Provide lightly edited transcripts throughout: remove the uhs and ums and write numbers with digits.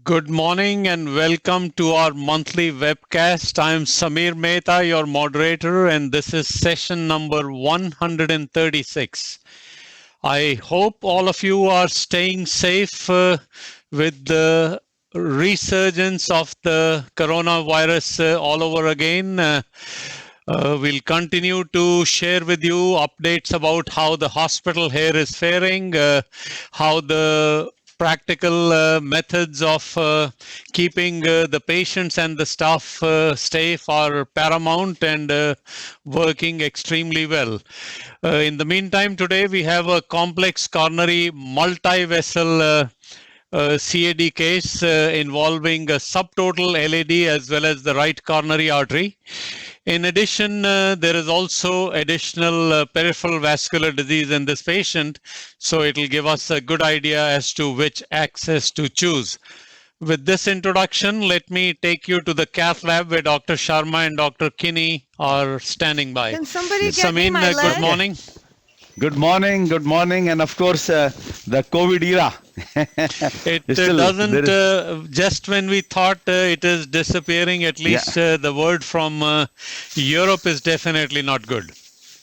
Good morning and welcome to our monthly webcast. I am Samir Mehta, your moderator, and this is session number 136. I hope all of you are staying safe with the resurgence of the coronavirus all over again. We'll continue to share with you updates about how the hospital here is faring, how the practical methods of keeping the patients and the staff safe are paramount and working extremely well. In the meantime, today we have a complex coronary multi-vessel CAD case involving a subtotal LAD as well as the right coronary artery. In addition, there is also additional peripheral vascular disease in this patient, so it will give us a good idea as to which axis to choose. With this introduction, let me take you to the cath lab where Dr. Sharma and Dr. Kinney are standing by. Can somebody get me my leg? Good morning. Good morning, and of course, the COVID era. It doesn't, just when we thought it is disappearing, at least the word from Europe is definitely not good.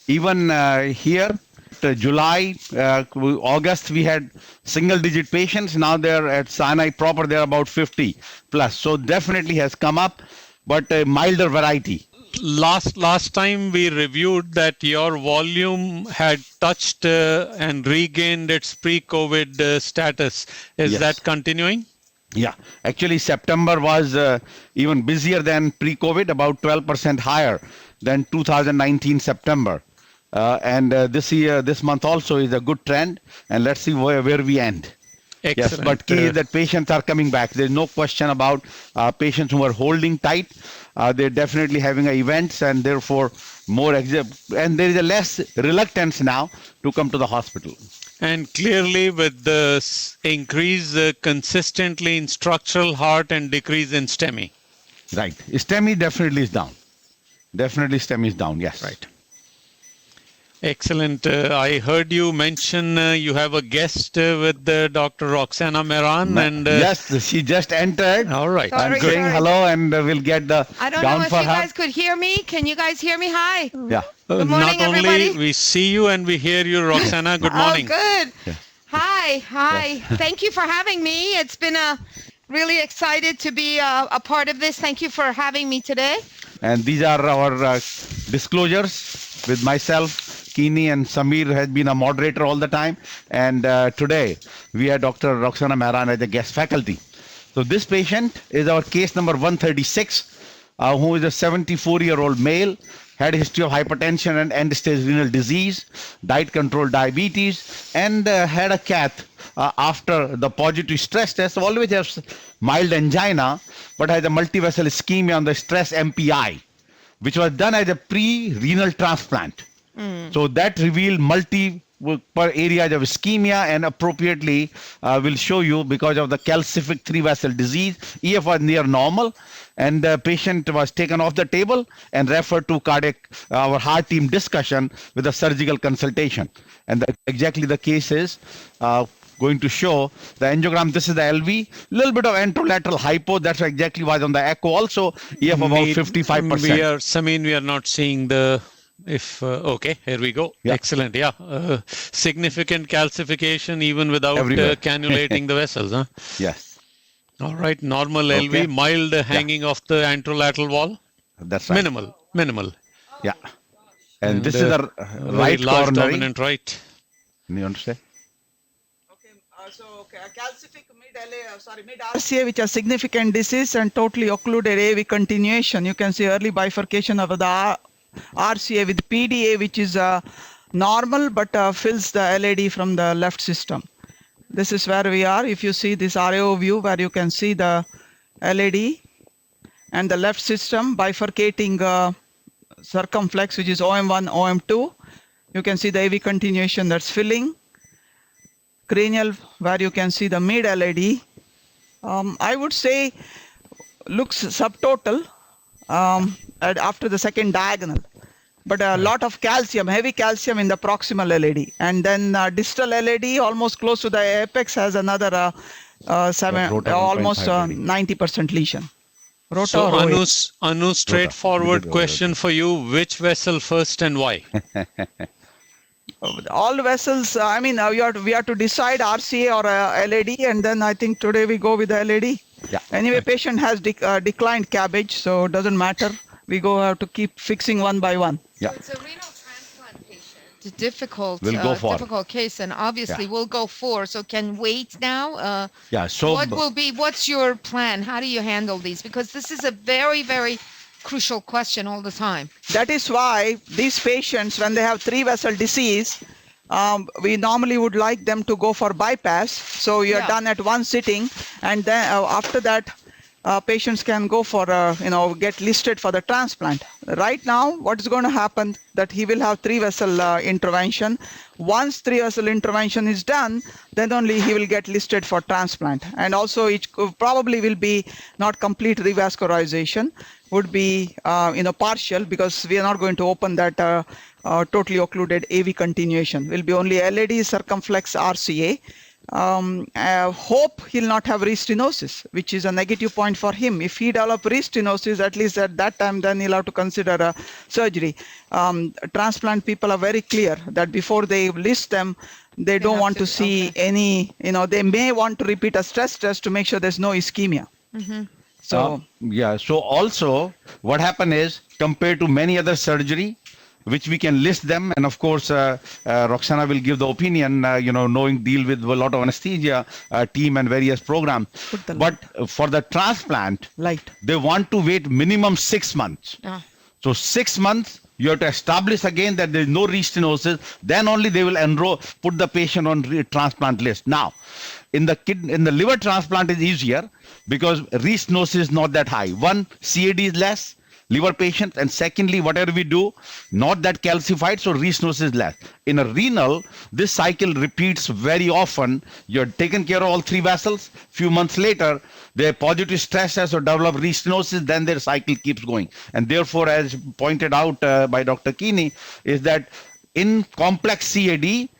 Even here, July, August, we had single-digit patients. Now they're at Sinai proper, they're about 50 plus. So definitely has come up, but a milder variety. Last time we reviewed that your volume had touched and regained its pre-COVID status. Is that continuing? Yeah, actually September was even busier than pre-COVID, about 12% higher than 2019 September. And this month also is a good trend, and let's see where we end. Excellent. Yes, but key is that patients are coming back. There's no question about patients who are holding tight. They're definitely having events, and therefore and there is a less reluctance now to come to the hospital. And clearly with the increase consistently in structural heart and decrease in STEMI. Right. STEMI definitely is down. Definitely STEMI is down, yes. Right. Excellent. I heard you mention you have a guest with Dr. Roxana Meran. Yes, she just entered. All right. I'm saying hello, and we'll get the I don't know if you guys could hear me. Can you guys hear me? Hi. Yeah. Good morning, not only everybody. we see you and we hear you, Roxana. Good morning. Oh, good. Yeah. Hi. Thank you for having me. It's been really excited to be a part of this. Thank you for having me today. And these are our disclosures with myself. Kini and Samir has been a moderator all the time, and today we have Dr. Roxana Meran as a guest faculty. So this patient is our case number 136, who is a 74-year-old male, had a history of hypertension and end-stage renal disease, diet-controlled diabetes, and had a cath after the positive stress test. Always has mild angina, but has a multivessel ischemia on the stress MPI, which was done as a pre-renal transplant. So that revealed multiple areas of ischemia, and appropriately will show you because of the calcific 3-vessel disease. EF was near normal, and the patient was taken off the table and referred to our heart team discussion with a surgical consultation. And exactly the case is going to show the angiogram. This is the LV, little bit of anterolateral hypo. That's exactly was on the echo also. EF about 55%. We are not seeing the... okay, here we go. Yeah. Excellent. Yeah. Significant calcification even without cannulating the vessels. Huh? Yes. All right. Normal LV, mild hanging off the anterolateral wall. That's right. Minimal. Yeah. And this is the right large coronary. Dominant right. You understand? Okay, calcific mid RCA, which has significant disease and totally occluded AV continuation. You can see early bifurcation of the RCA with PDA, which is normal but fills the LAD from the left system. This is where we are. If you see this RAO view where you can see the LAD and the left system bifurcating circumflex, which is OM1, OM2. You can see the AV continuation that's filling. Cranial, where you can see the mid LAD. I would say looks subtotal. After the second diagonal, but a lot of calcium, heavy calcium in the proximal LAD, and then distal LAD almost close to the apex has another almost 1.5 reading. 90% lesion. Rota So or OA? Anu, straightforward question for you: which vessel first and why? All the vessels, I mean, we have to decide RCA or LAD, and then I think today we go with the LAD. Yeah. Anyway, patient has declined CABG, so it doesn't matter. We have to keep fixing one by one. Yeah. So it's a renal transplant patient. Difficult, We'll go for. difficult case, and obviously we'll go for. So can wait now. Yeah. So What's your plan? How do you handle these? Because this is a very, very crucial question all the time. That is why these patients, when they have 3-vessel disease, we normally would like them to go for bypass. So you're done at one sitting, and then after that, patients can go for, get listed for the transplant. Right now, what is going to happen that he will have 3-vessel intervention. Once 3-vessel intervention is done, then only he will get listed for transplant. And also it probably will be not complete revascularization, would be partial, because we are not going to open that totally occluded AV continuation. Will be only LAD circumflex RCA. Hope he'll not have restenosis, which is a negative point for him. If he develop restenosis, at least at that time, then he'll have to consider a surgery. Transplant people are very clear that before they list them, they don't want to see any, they may want to repeat a stress test to make sure there's no ischemia. Mm-hmm. So so also what happened is, compared to many other surgery, which we can list them, and of course Roxana will give the opinion, knowing deal with a lot of anesthesia team and various programs. But for the transplant, they want to wait minimum 6 months. So 6 months, you have to establish again that there is no restenosis. Then only they will put the patient on transplant list. Now, in the liver transplant is easier because restenosis is not that high. One, CAD is less. Liver patient, and secondly, whatever we do, not that calcified, so restenosis is less. In a renal, this cycle repeats very often. You're taken care of all 3 vessels. Few months later, they positive stress test or develop restenosis, then their cycle keeps going. And therefore, as pointed out by Dr. Keeney, is that in complex CAD,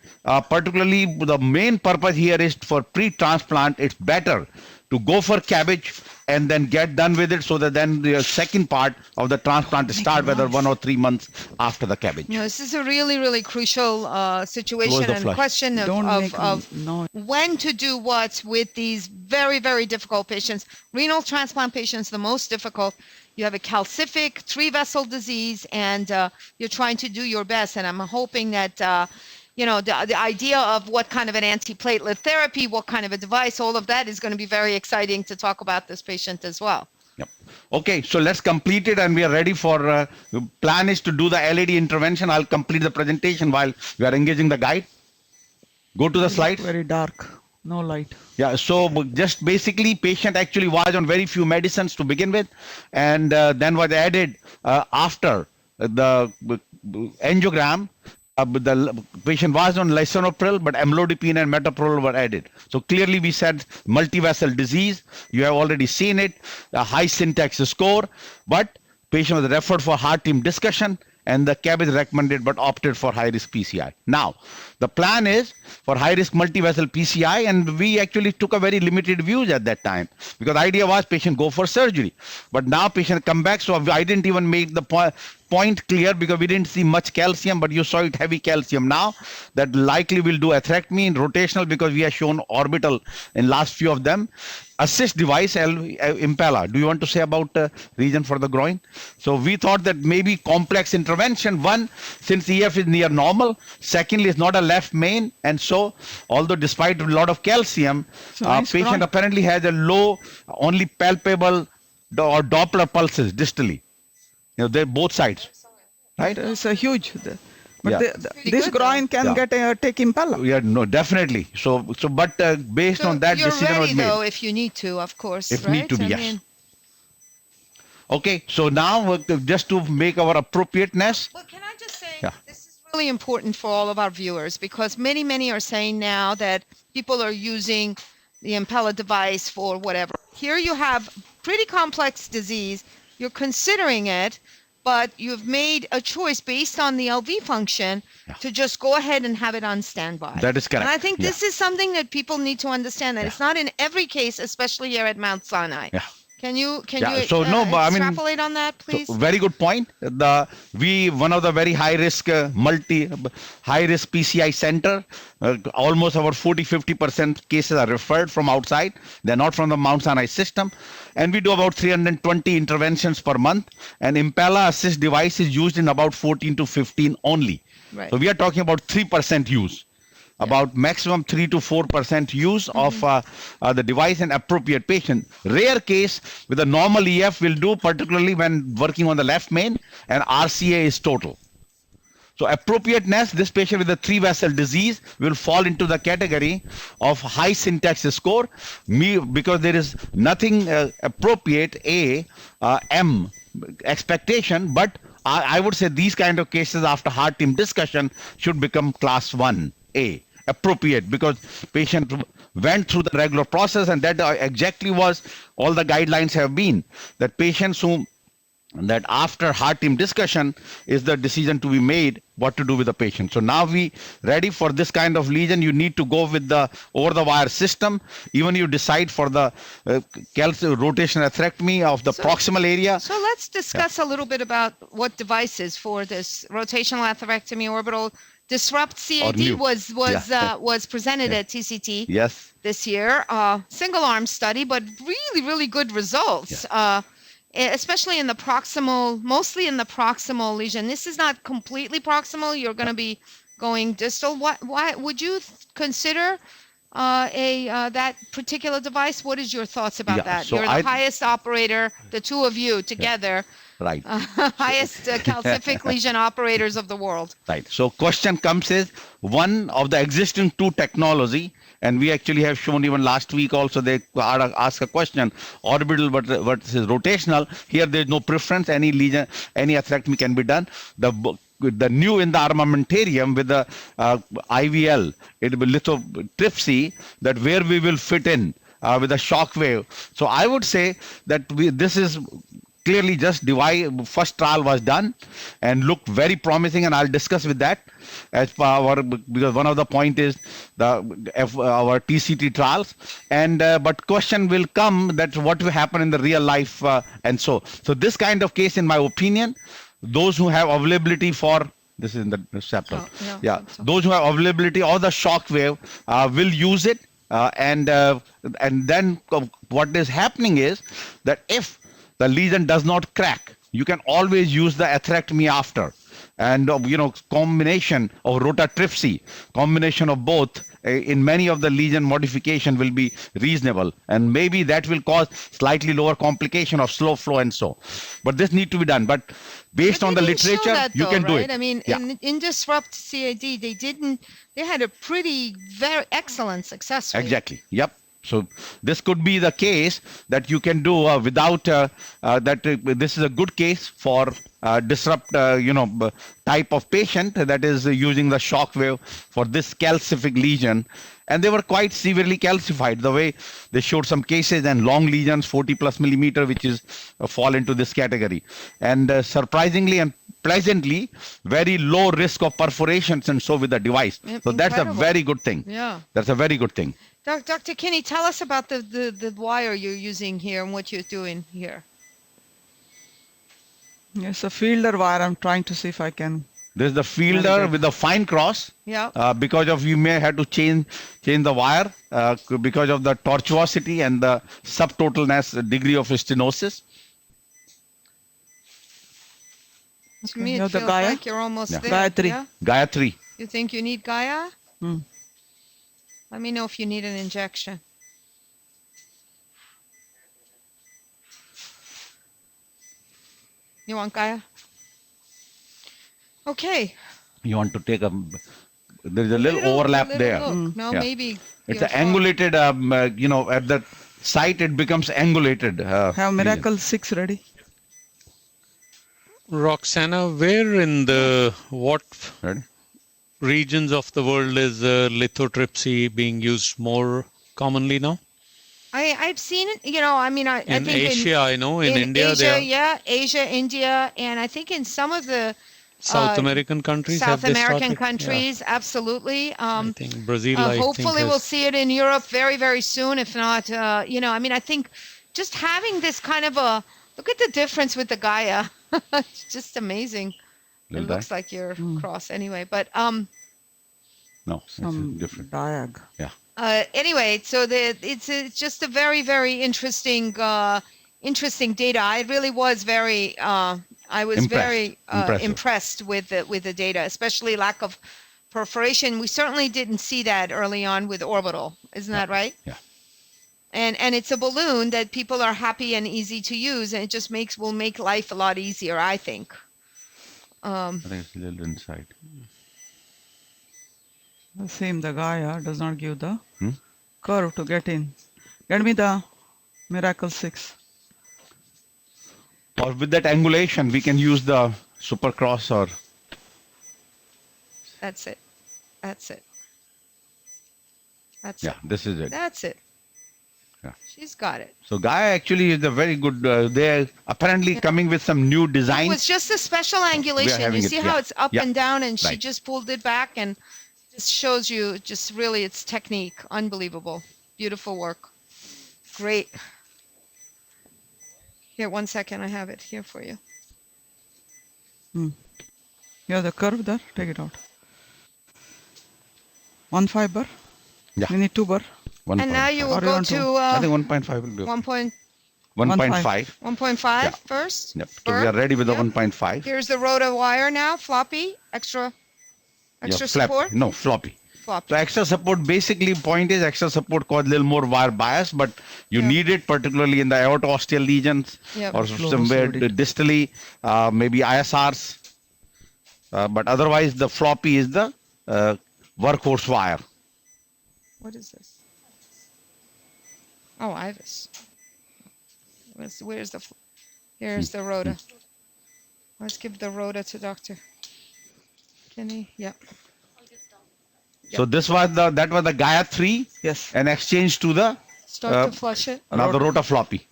particularly the main purpose here is for pre-transplant, it's better to go for CABG and then get done with it, so that then the second part of the transplant start, whether 1 or 3 months after the CABG. This is a really, really crucial situation and question of when to do what with these very, very difficult patients. Renal transplant patients, the most difficult. You have a calcific 3-vessel disease, and you're trying to do your best. And I'm hoping that the idea of what kind of an antiplatelet therapy, what kind of a device, all of that is going to be very exciting to talk about this patient as well. Yep. Okay, so let's complete it, and we are ready for, plan is to do the LAD intervention. I'll complete the presentation while we are engaging the guide. Go to the slide. Very dark, no light. Yeah, so just basically patient actually was on very few medicines to begin with, and then was added after the angiogram. The patient was on lisinopril, but amlodipine and metoprolol were added. So clearly we said multivessel disease. You have already seen it, a high syntax score, but patient was referred for heart team discussion, and the CAB is recommended but opted for high-risk PCI. Now, the plan is for high-risk multivessel PCI, and we actually took a very limited views at that time, because the idea was patient go for surgery. But now patient come back, so I didn't even make the point clear because we didn't see much calcium, but you saw it heavy calcium. Now that likely will do atherectomy in rotational, because we have shown orbital in last few of them. Assist device Impella. Do you want to say about region for the groin? So we thought that maybe complex intervention. One, since EF is near normal. Secondly, it's not a left main, and so although despite a lot of calcium, patient apparently has a low, only palpable or Doppler pulses distally. They're both sides, right? It's a huge. But this groin can take Impella. Yeah, no, definitely. So, but based on that decision was made. You're ready, though, if you need to, of course. If need to be, yes. Okay, so now just to make our appropriateness. Well, can I just say, this is really important for all of our viewers, because many are saying now that people are using the Impella device for whatever. Here you have pretty complex disease. You're considering it, but you've made a choice based on the LV function to just go ahead and have it on standby. That is correct. And I think this is something that people need to understand, that it's not in every case, especially here at Mount Sinai. Yeah. Can you extrapolate on that, please? So very good point. One of the very high risk PCI center, almost about 40-50% cases are referred from outside. They're not from the Mount Sinai system, and we do about 320 interventions per month. And Impella assist device is used in about 14 to 15 only. Right. So we are talking about 3% use. About maximum 3 to 4% use of the device in appropriate patient. Rare case with a normal EF will do, particularly when working on the left main, and RCA is total. So appropriateness, this patient with a 3-vessel disease will fall into the category of high syntax score, because there is nothing appropriate, M expectation, but I would say these kind of cases after heart team discussion should become class 1A. Appropriate, because patient went through the regular process, and that exactly was all the guidelines have been, that patients that after heart team discussion is the decision to be made what to do with the patient. So now we ready for this kind of lesion, you need to go with the over the wire system. Even you decide for the rotational atherectomy of the proximal area. So let's discuss a little bit about what devices for this rotational atherectomy. Orbital Disrupt CAD was presented at TCT this year. Single arm study, but really good results. Especially in the proximal, mostly in the proximal lesion. This is not completely proximal. You're going to be going distal. Why would you consider that particular device? What is your thoughts about that? So you're the highest operator, the two of you together. Right. Highest calcific lesion operators of the world. Right. So question comes is, one of the existing two technology, and we actually have shown even last week also, they ask a question, orbital versus rotational. Here there is no preference, any lesion, any atherectomy can be done. The new in the armamentarium with the IVL, it will lithotripsy, that where we will fit in with a shock wave. So I would say that this is clearly just first trial was done and looked very promising, and I'll discuss with that as per because one of the point is our TCT trials, and but question will come that what will happen in the real life, and so this kind of case, in my opinion, those who have availability for this is in the chapter, those who have availability or the shock wave will use it, and then what is happening is that if the lesion does not crack, you can always use the atherectomy after. And combination of rotatripsy, combination of both in many of the lesion modification will be reasonable, and maybe that will cause slightly lower complication of slow flow and so. But this need to be done. But based on the literature, you can do it. I mean, in Disrupt CAD, they had a very excellent success rate. Exactly. Yep. So this could be the case that you can do without that. This is a good case for disrupt, type of patient that is using the shock wave for this calcific lesion. And they were quite severely calcified. The way they showed some cases and long lesions, 40+ millimeter, which is fall into this category. And surprisingly and pleasantly, very low risk of perforations and so with the device. So that's a very good thing. Yeah. That's a very good thing. Dr. Kinney, tell us about the wire you're using here and what you're doing here. It's a fielder wire. I'm trying to see if I can. This is the fielder with the fine cross. Yeah. Because of you may have to change the wire because of the tortuosity and the subtotalness degree of stenosis. To me, it feels like you're almost there. Gayatri. Yeah? Gayatri. You think you need Gaia? Let me know if you need an injection. You want Gaia? Okay. You want to take there's a little overlap there. No, maybe. It's an angulated, at the site it becomes angulated. Have Miracle 6 ready. Roxana, where in what regions of the world is lithotripsy being used more commonly now? I've seen it, I mean, I In think Asia, I know. In India, Asia, they are. yeah, Asia, India, and I think in some of the South American countries, South have they American started? countries, absolutely. I think Brazil, I think, Hopefully we'll see it in Europe very, very soon. If not, I mean, I think just having this kind of look at the difference with the Gaia. It's just amazing. It looks like your cross anyway, but No, it's different. Diag. Yeah. anyway, so it's just a very, very interesting data. I really was very impressed with the data, especially lack of perforation. We certainly didn't see that early on with Orbital. Isn't that right? Yeah. And it's a balloon that people are happy and easy to use, and it just will make life a lot easier, I think. I think it's a little inside. The same, the Gaia does not give the curve to get in. Get me the Miracle 6. Or with that angulation, we can use the supercross or... That's it. That's it. That's Yeah, it. this is it. That's it. Yeah. She's got it. So Gaia actually is a very good, they're apparently coming with some new It designs. was just a special angulation. You having it, see how yeah. it's up Yeah. and down, and she Right. just pulled it back, and just shows you just really its technique. Unbelievable. Beautiful work. Great. Here, 1 second. I have it here for you. You have the curve there? Take it out. 1 fiber. Yeah. We need 2 bar. And now you will Or you go want to I think 1.5 will do. 1.5 1.5. Yeah. first. Yep. So we are ready with the Yep. 1.5. Here's the rota wire now, floppy, extra Flap. support. No, floppy. Floppy. So extra support, basically point is extra support cause a little more wire bias, but you need it particularly in the aortosteal lesions Yep. or somewhere distally, maybe ISRs. But otherwise the floppy is the workhorse wire. What is this? Oh, IVUS. Where's the? Here's the rota. Let's give the rota to Dr. Kinney. Yep. So this was that was the Gaia 3. Yes. And exchange to the Start to flush it. now the rota floppy.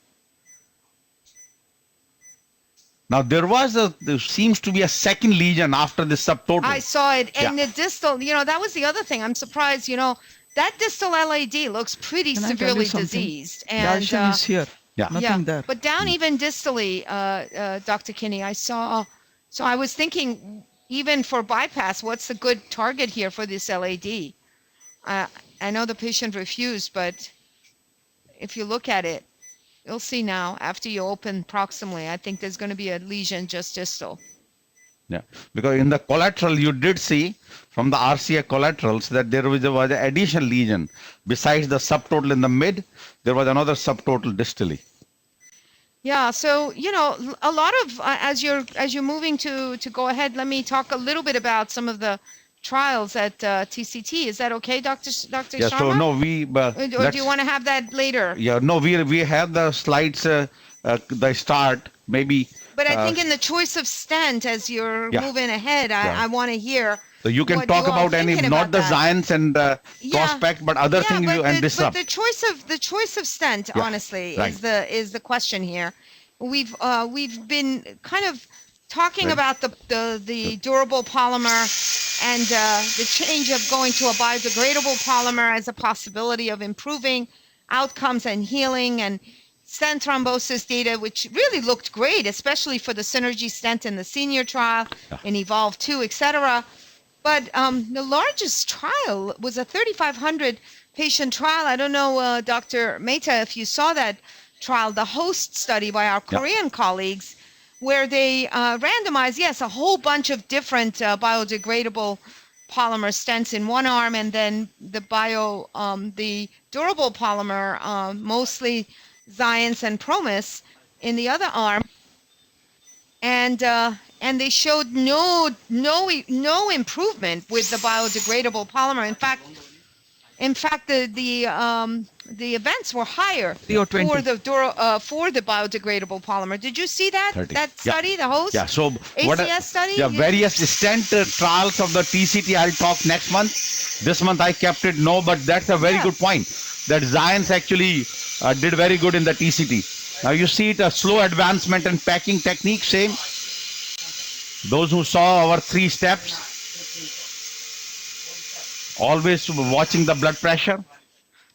Now there seems to be a second lesion after the subtotal. I saw it, and the distal. That was the other thing. I'm surprised. That distal LAD looks pretty Can I tell severely you something? diseased, The and action is here. Yeah. Nothing there. But down even distally, Dr. Kinney, I saw. So I was thinking, even for bypass, what's the good target here for this LAD? I know the patient refused, but if you look at it, you'll see now after you open proximally, I think there's going to be a lesion just distal. Yeah, because in the collateral you did see from the RCA collaterals that there was an additional lesion. Besides the subtotal in the mid, there was another subtotal distally. Yeah, so a lot of as you're moving to go ahead, let me talk a little bit about some of the trials at TCT. Is that okay, Dr. Yeah, Sharma? so no, Or do you want to have that later? Yeah, no, we have the slides, the start maybe. But I think in the choice of stent, as you're moving ahead, I want to hear. So you can what talk you all about any, thinking not about the that. Zions and prospect, but other things and this but up. the choice of stent, honestly, right. is the question here. We've been kind of talking about the durable polymer and the change of going to a biodegradable polymer as a possibility of improving outcomes and healing, and stent thrombosis data, which really looked great, especially for the Synergy stent in the senior trial, in Evolve 2, etc. But the largest trial was a 3,500 patient trial. I don't know, Dr. Mehta, if you saw that trial, the HOST study by our Korean colleagues, where they randomized, yes, a whole bunch of different biodegradable polymer stents in one arm, and then the durable polymer, mostly Zions and Promis, in the other arm, and they showed no improvement with the biodegradable polymer. In fact, the events were higher for the biodegradable polymer. Did you see that 30. that study, the host? Yeah. So ACS study? Yeah, various stent trials of the TCT. I'll talk next month. This month I kept it. No, but that's a very good point. That Zions actually did very good in the TCT. Now you see it, a slow advancement and packing technique, same. Those who saw our 3 steps, always watching the blood pressure.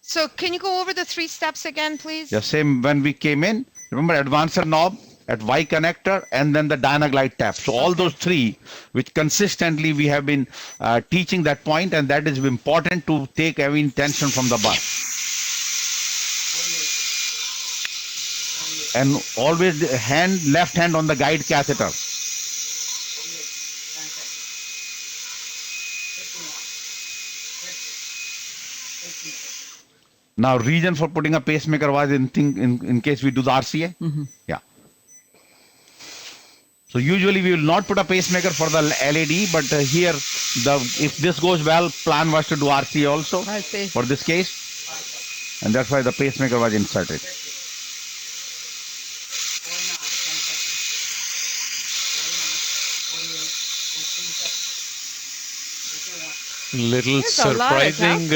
So can you go over the 3 steps again, please? Yeah, same when we came in. Remember, advancer knob at Y connector and then the Dynaglide tap. So all those 3, which consistently we have been teaching that point, and that is important to take every tension from the bar. And always left hand on the guide catheter. Now, reason for putting a pacemaker was in case we do the RCA. Yeah. So usually we will not put a pacemaker for the LAD, but here, if this goes well, plan was to do RCA also for this case, and that's why the pacemaker was inserted. Little surprising,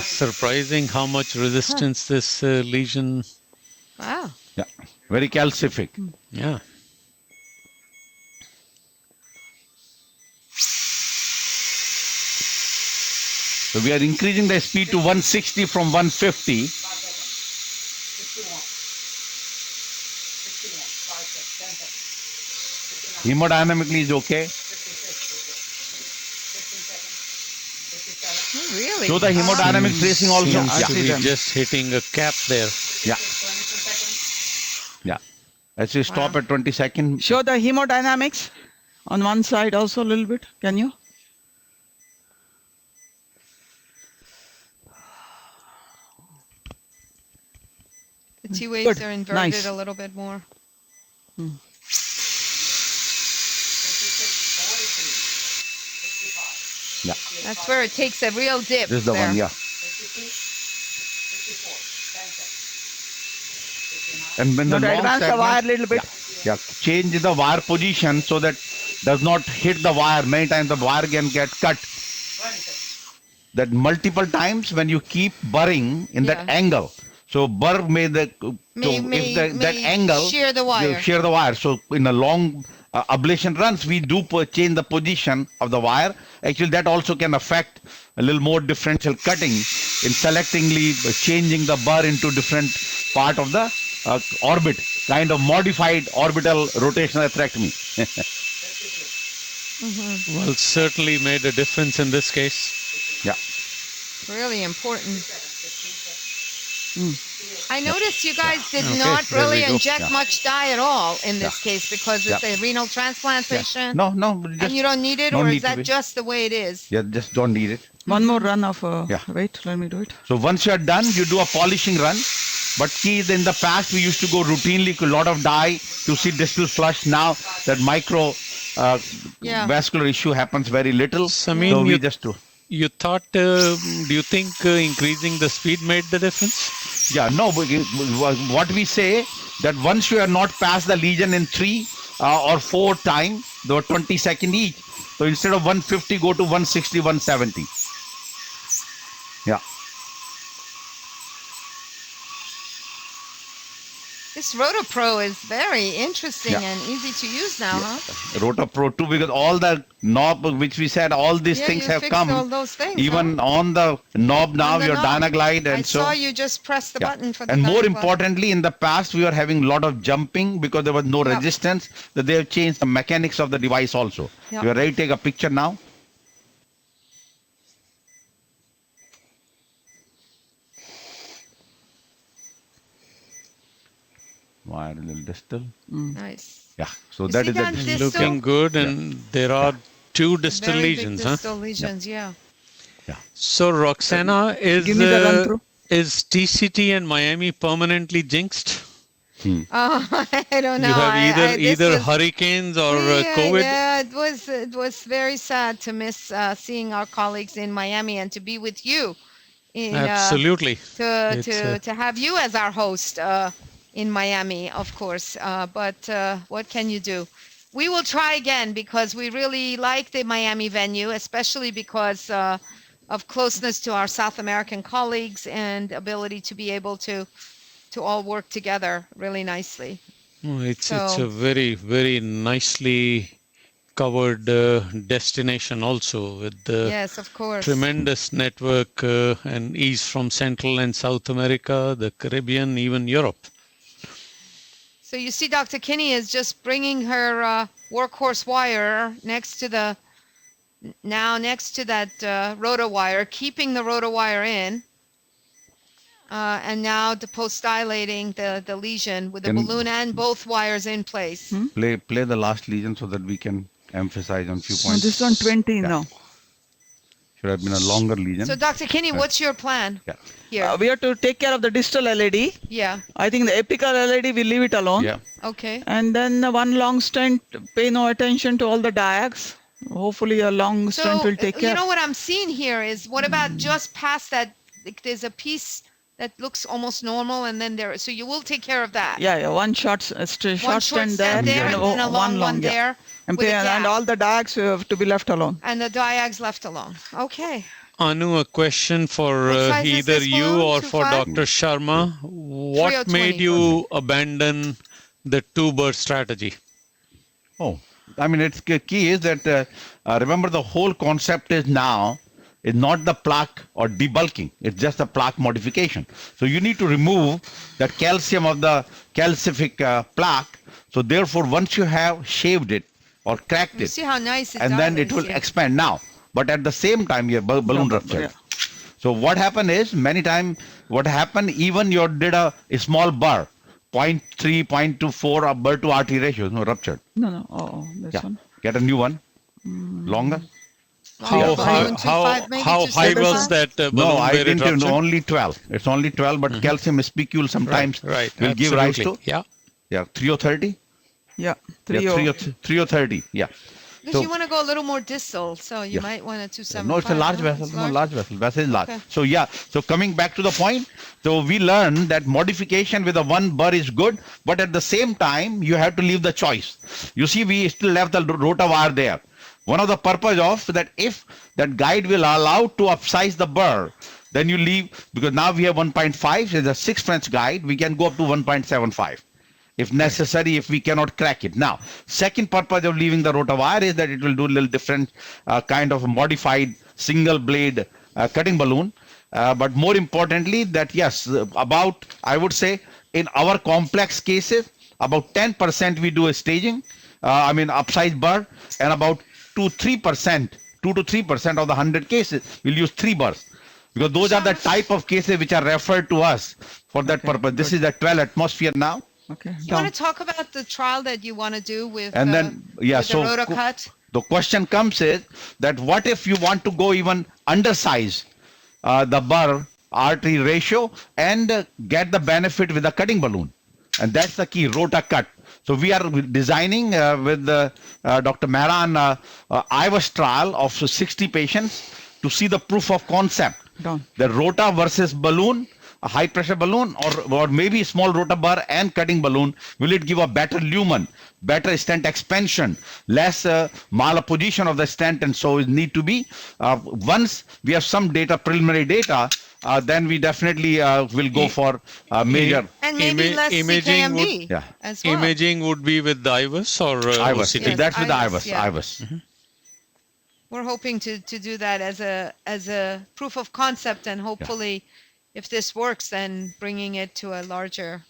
surprising how much resistance this lesion. Wow. Yeah, very calcific. Yeah. So we are increasing the speed to 160 from 150. Hemodynamically is okay. Really? So the hemodynamic tracing also. Seems to be just hitting a cap there. Yeah. Yeah. Let's just stop at 20 seconds. Show the hemodynamics on one side also a little bit. Can you? The 2 waves are inverted Nice. a little bit more. Yeah. That's where it takes a real dip. This is the there. one, yeah. And when Now the long advance the segment, wire a little bit. yeah, change the wire position so that does not hit the wire. Many times the wire can get cut. That multiple times when you keep burring in that angle. So burr that angle shear the wire. Shear the wire. So in a long ablation runs, we do change the position of the wire. Actually, that also can affect a little more differential cutting in selectively changing the burr into different part of the orbit, kind of modified orbital rotational atherectomy. Well, certainly made a difference in this case. Yeah. Really important. I noticed you guys did not really inject much dye at all in this case because it's a renal transplantation. No. And you don't need it, or is that just the way it is? Yeah, just don't need it. One more run of, wait, let me do it. So once you are done, you do a polishing run. But key is in the past, we used to go routinely to a lot of dye to see distal flush. Now that micro vascular issue happens very little. Sameer, So we just do. You thought, do you think increasing the speed made the difference? Yeah, no, what we say that once you are not past the lesion in 3 or 4 times, they were 20 seconds each. So instead of 150, go to 160, 170. Yeah. This RotaPro is very interesting and easy to use now, huh? RotaPro 2, because all the knob, which we said, all these things have come. All those things, even on the knob now, your Dynaglide, and I saw you just press the button for the And more Dynaglide. importantly, in the past, we were having a lot of jumping because there was no resistance. That they have changed the mechanics of the device also. You are ready to take a picture now? Wire a little distal. Nice. Yeah. So You that see is that the distal? Looking good, and there are 2 distal Very lesions, big distal lesions, yeah. So Roxana, Give me the run through. is TCT and Miami permanently jinxed? I don't know. You have this either was- hurricanes or yeah, COVID? Yeah, it was very sad to miss seeing our colleagues in Miami and to be with you. Absolutely. To have you as our host in Miami, of course. But what can you do? We will try again because we really like the Miami venue, especially because of closeness to our South American colleagues and ability to be able to to all work together really nicely. It's a very, very nicely covered destination also with the yes, of course. tremendous network and ease from Central and South America, the Caribbean, even Europe. So you see Dr. Kinney is just bringing her workhorse wire next to that rotor wire, keeping the rotor wire in. And now the post-dilating the lesion with the balloon and both wires in place. Play the last lesion so that we can emphasize on few points. This one 20 now. Should have been a longer lesion. So Dr. Kinney, what's your plan here? We have to take care of the distal LED. Yeah. I think the apical LED, we leave it alone. Yeah. Okay. And then one long stent, pay no attention to all the diags. Hopefully a long stent will take care. You know what I'm seeing here is, what about just past that, like, there's a piece that looks almost normal, and then so you will take care of that. Yeah, one short stent there, and then a long one there. And all the diags have to be left alone. And the diags left alone. Okay. Anu, a question for either you or for Dr. Sharma. What made you abandon the tuber strategy? Oh, I mean, it's key is that remember the whole concept is now is not the plaque or debulking. It's just a plaque modification. So you need to remove that calcium of the calcific plaque. So therefore, once you have shaved it or cracked it, see how nice and then it will expand now. But at the same time, your balloon ruptured. Yeah. So what happened is, many times, what happened, even you did a small burr, 0.3, 0.24 a burr to artery ratio, no, ruptured. No. This one. Get a new one, longer. How high was that balloon? No, I didn't. Only 12. It's only 12, but calcium spicule sometimes will give rise to 3 or 30. Yeah, 3 or 30. Yeah. Because you want to go a little more distal, so you might want a 275. No, it's a large vessel. No, large vessel. Vessel is large. Okay. So so coming back to the point, so we learned that modification with a one burr is good, but at the same time, you have to leave the choice. You see, we still left the rotor wire there. One of the purpose of that, if that guide will allow to upsize the burr, then you leave, because now we have 1.5, it's a 6 French guide, we can go up to 1.75 if necessary, if we cannot crack it. Now, second purpose of leaving the rotor wire is that it will do a little different kind of a modified single blade cutting balloon. But more importantly, that yes, about, I would say, in our complex cases, about 10% we do a staging, upsize burr, and about 2 to 3% of the 100 cases we'll use 3 burrs, because those are the type of cases which are referred to us for that purpose. This is the 12 atmosphere now. Okay. You want to talk about the trial that you want to do with and then with the rotor cut? The question comes is that what if you want to go even undersize the burr artery ratio and get the benefit with the cutting balloon, and that's the key, rotor cut. So we are designing with Dr. Mehran IVUS trial of 60 patients to see the proof of concept. The rotor versus balloon, a high pressure balloon, or maybe small rotor burr and cutting balloon, will it give a better lumen, better stent expansion, less malposition of the stent, and so it need to be, once we have some data, preliminary data, then we definitely will go for major. And maybe less CKMB as well. Imaging would be with the IVUS or IVUS. OCT? That's with the IVUS. Yeah. IVUS. Mm-hmm. We're hoping to do that as a proof of concept, and hopefully, if this works, then bringing it to a larger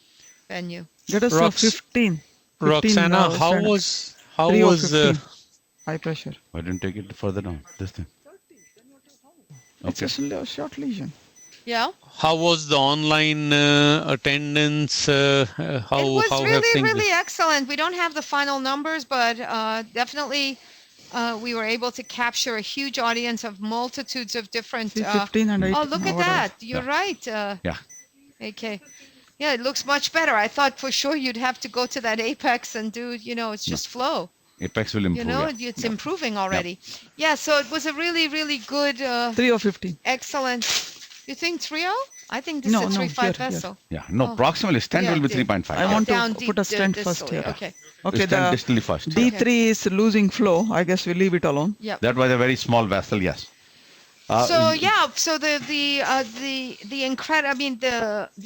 venue. Let us 15. Roxana, how was high pressure? I didn't take it further down. This thing. Okay. It's a short lesion. Yeah. How was the online attendance? It was really excellent. We don't have the final numbers, but definitely we were able to capture a huge audience of multitudes of different. 15 and 8. Oh, look at that! You're right. Okay. Yeah, it looks much better. I thought for sure you'd have to go to that apex and do. It's just flow. Apex will improve. It's improving already. Yeah. So it was a really good. 3 or 15. Excellent. You think 3.0? I think this is a 3.5 vessel. Yeah, no, proximal stent will be 3.5. I want to put a stent first here. Okay. Okay, the distally first. D3 is losing flow. I guess we leave it alone. Yeah. That was a very small vessel, yes. So the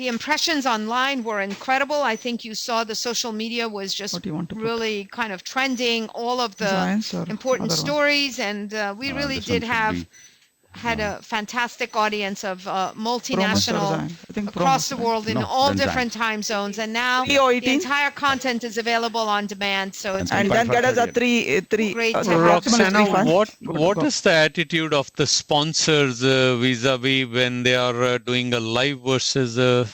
impressions online were incredible. I think you saw the social media was just really kind of trending, all of the important stories, and we really did had a fantastic audience of multinational across the world in all different time zones, and now the entire content is available on demand. So it's and then get us a three great to have. Roxana, what is the attitude of the sponsors vis-a-vis when they are doing a live versus a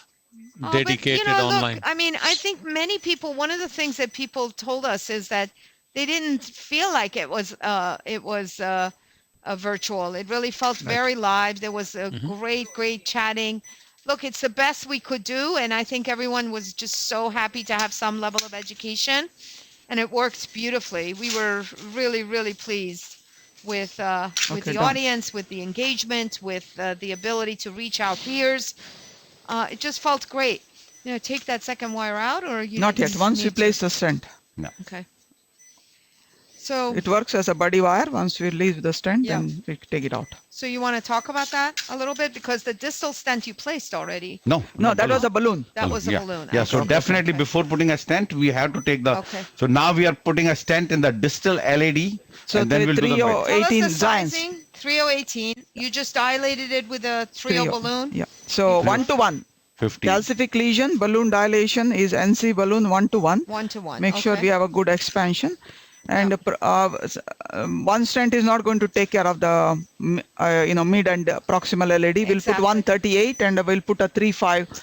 dedicated online? Look, I mean, I think many people, one of the things that people told us is that they didn't feel like it was a virtual. It really felt very live. There was a great chatting. Look, it's the best we could do, and I think everyone was just so happy to have some level of education, and it worked beautifully. We were really pleased with the audience, with the engagement, with the ability to reach our peers. It just felt great. Take that second wire out, or you not yet. Once we place the stent. No. Okay. So it works as a buddy wire. Once we leave the stent, then we take it out. So you want to talk about that a little bit, because the distal stent you placed already. No, that was a balloon. That was a balloon. Yeah, so definitely before putting a stent, we have to take the. Okay. So now we are putting a stent in the distal LAD. So and then we'll do the 3018 Zions. 3018. You just dilated it with a 30 balloon. Yeah. So 1:1. 50. Calcific lesion balloon dilation is NC balloon 1:1. 1:1. Make sure we have a good expansion. And one stent is not going to take care of the mid and proximal LAD. We'll put 138 and we'll put a 3.5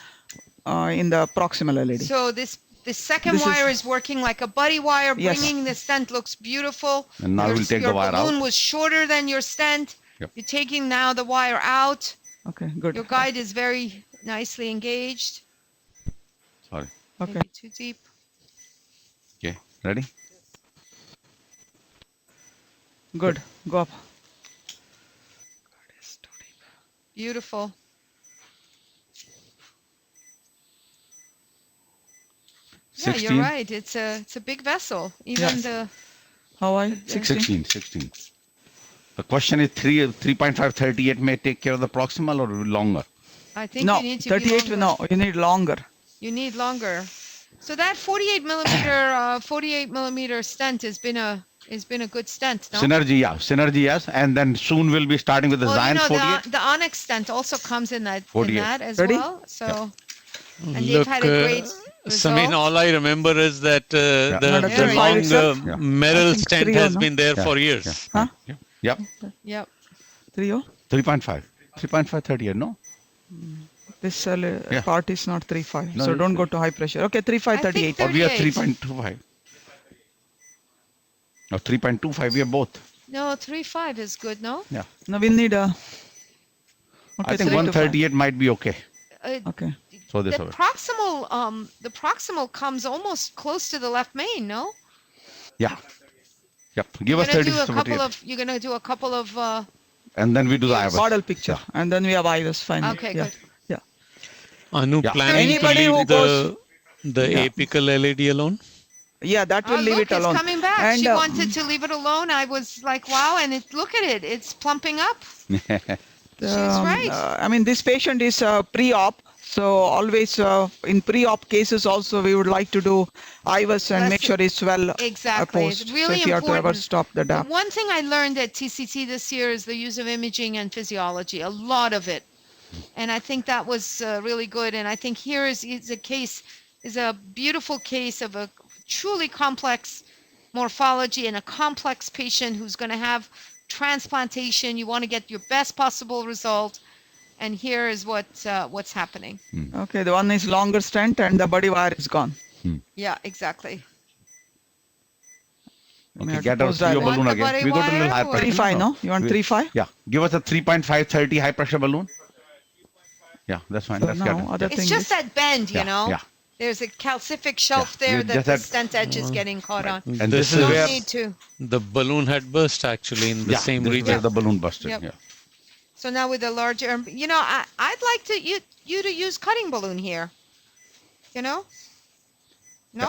in the proximal LAD. So the second wire is working like a buddy wire, bringing the stent looks beautiful. And now we'll take the wire out. Your balloon was shorter than your stent. Yep. You're taking now the wire out. Okay, good. Your guide is very nicely engaged. Sorry. Okay. Maybe too deep. Okay, ready? Good. Go up. Beautiful. Yeah, you're right. It's a big vessel. Even the how wide? 16. The question is 3.538 may take care of the proximal or longer? I think you need to 38 be longer. No, you need longer. You need longer. So that 48 millimeter stent has been a good stent, no? Synergy, yes. And then soon we'll be starting with the Zion 48. The Onyx stent also comes in that as Ready? well. So, and they've had a great result. Samin, all I remember is that the long Merrill stent has been there for years. Huh? Yep. 3.0? 3.5. 3.538, no? This part is not 3.5. No, so don't go to high pressure. Okay, 3.538. Or we are 3.25. Or 3.25, we are both. No, 3.5 is good, no? Yeah. No, we'll need a... Okay, I think 138 might be okay. Okay. So this the proximal comes almost close to the left main, no? Yeah. Yep. Give us 30. You're going to do a couple of... and then we do the IVUS. Model picture. And then we have IVUS finally. Okay, good. Yeah. Anu planning to leave the apical LAD alone? Yeah, that will leave it alone. It's coming back. And, she wanted to leave it alone. I was like, wow, and look at it. It's plumping up. She's right. I mean, this patient is pre-op. So always in pre-op cases also we would like to do IVUS and make sure it's well It's really so if you have to ever stop the DAP. One thing I learned at TCT this year is the use of imaging and physiology, a lot of it. And I think that was really good. And I think here is a beautiful case of a truly complex morphology and a complex patient who's going to have transplantation. You want to get your best possible result. And here is what's happening. Okay, the one is longer stent and the buddy wire is gone. Yeah, exactly. Okay, get our CO balloon again. We go to a little high pressure. 3.5, no? You want 3.5? Yeah. Give us a 3.530 high pressure balloon. Yeah, that's fine. Let's get it. It's just that bend, you know? Yeah. There's a calcific shelf there that the stent edge is getting caught on. And this is where the balloon had burst actually in the same region. Where the balloon busted. Yep. Yeah. So now with a larger, I'd like you to use cutting balloon here. No?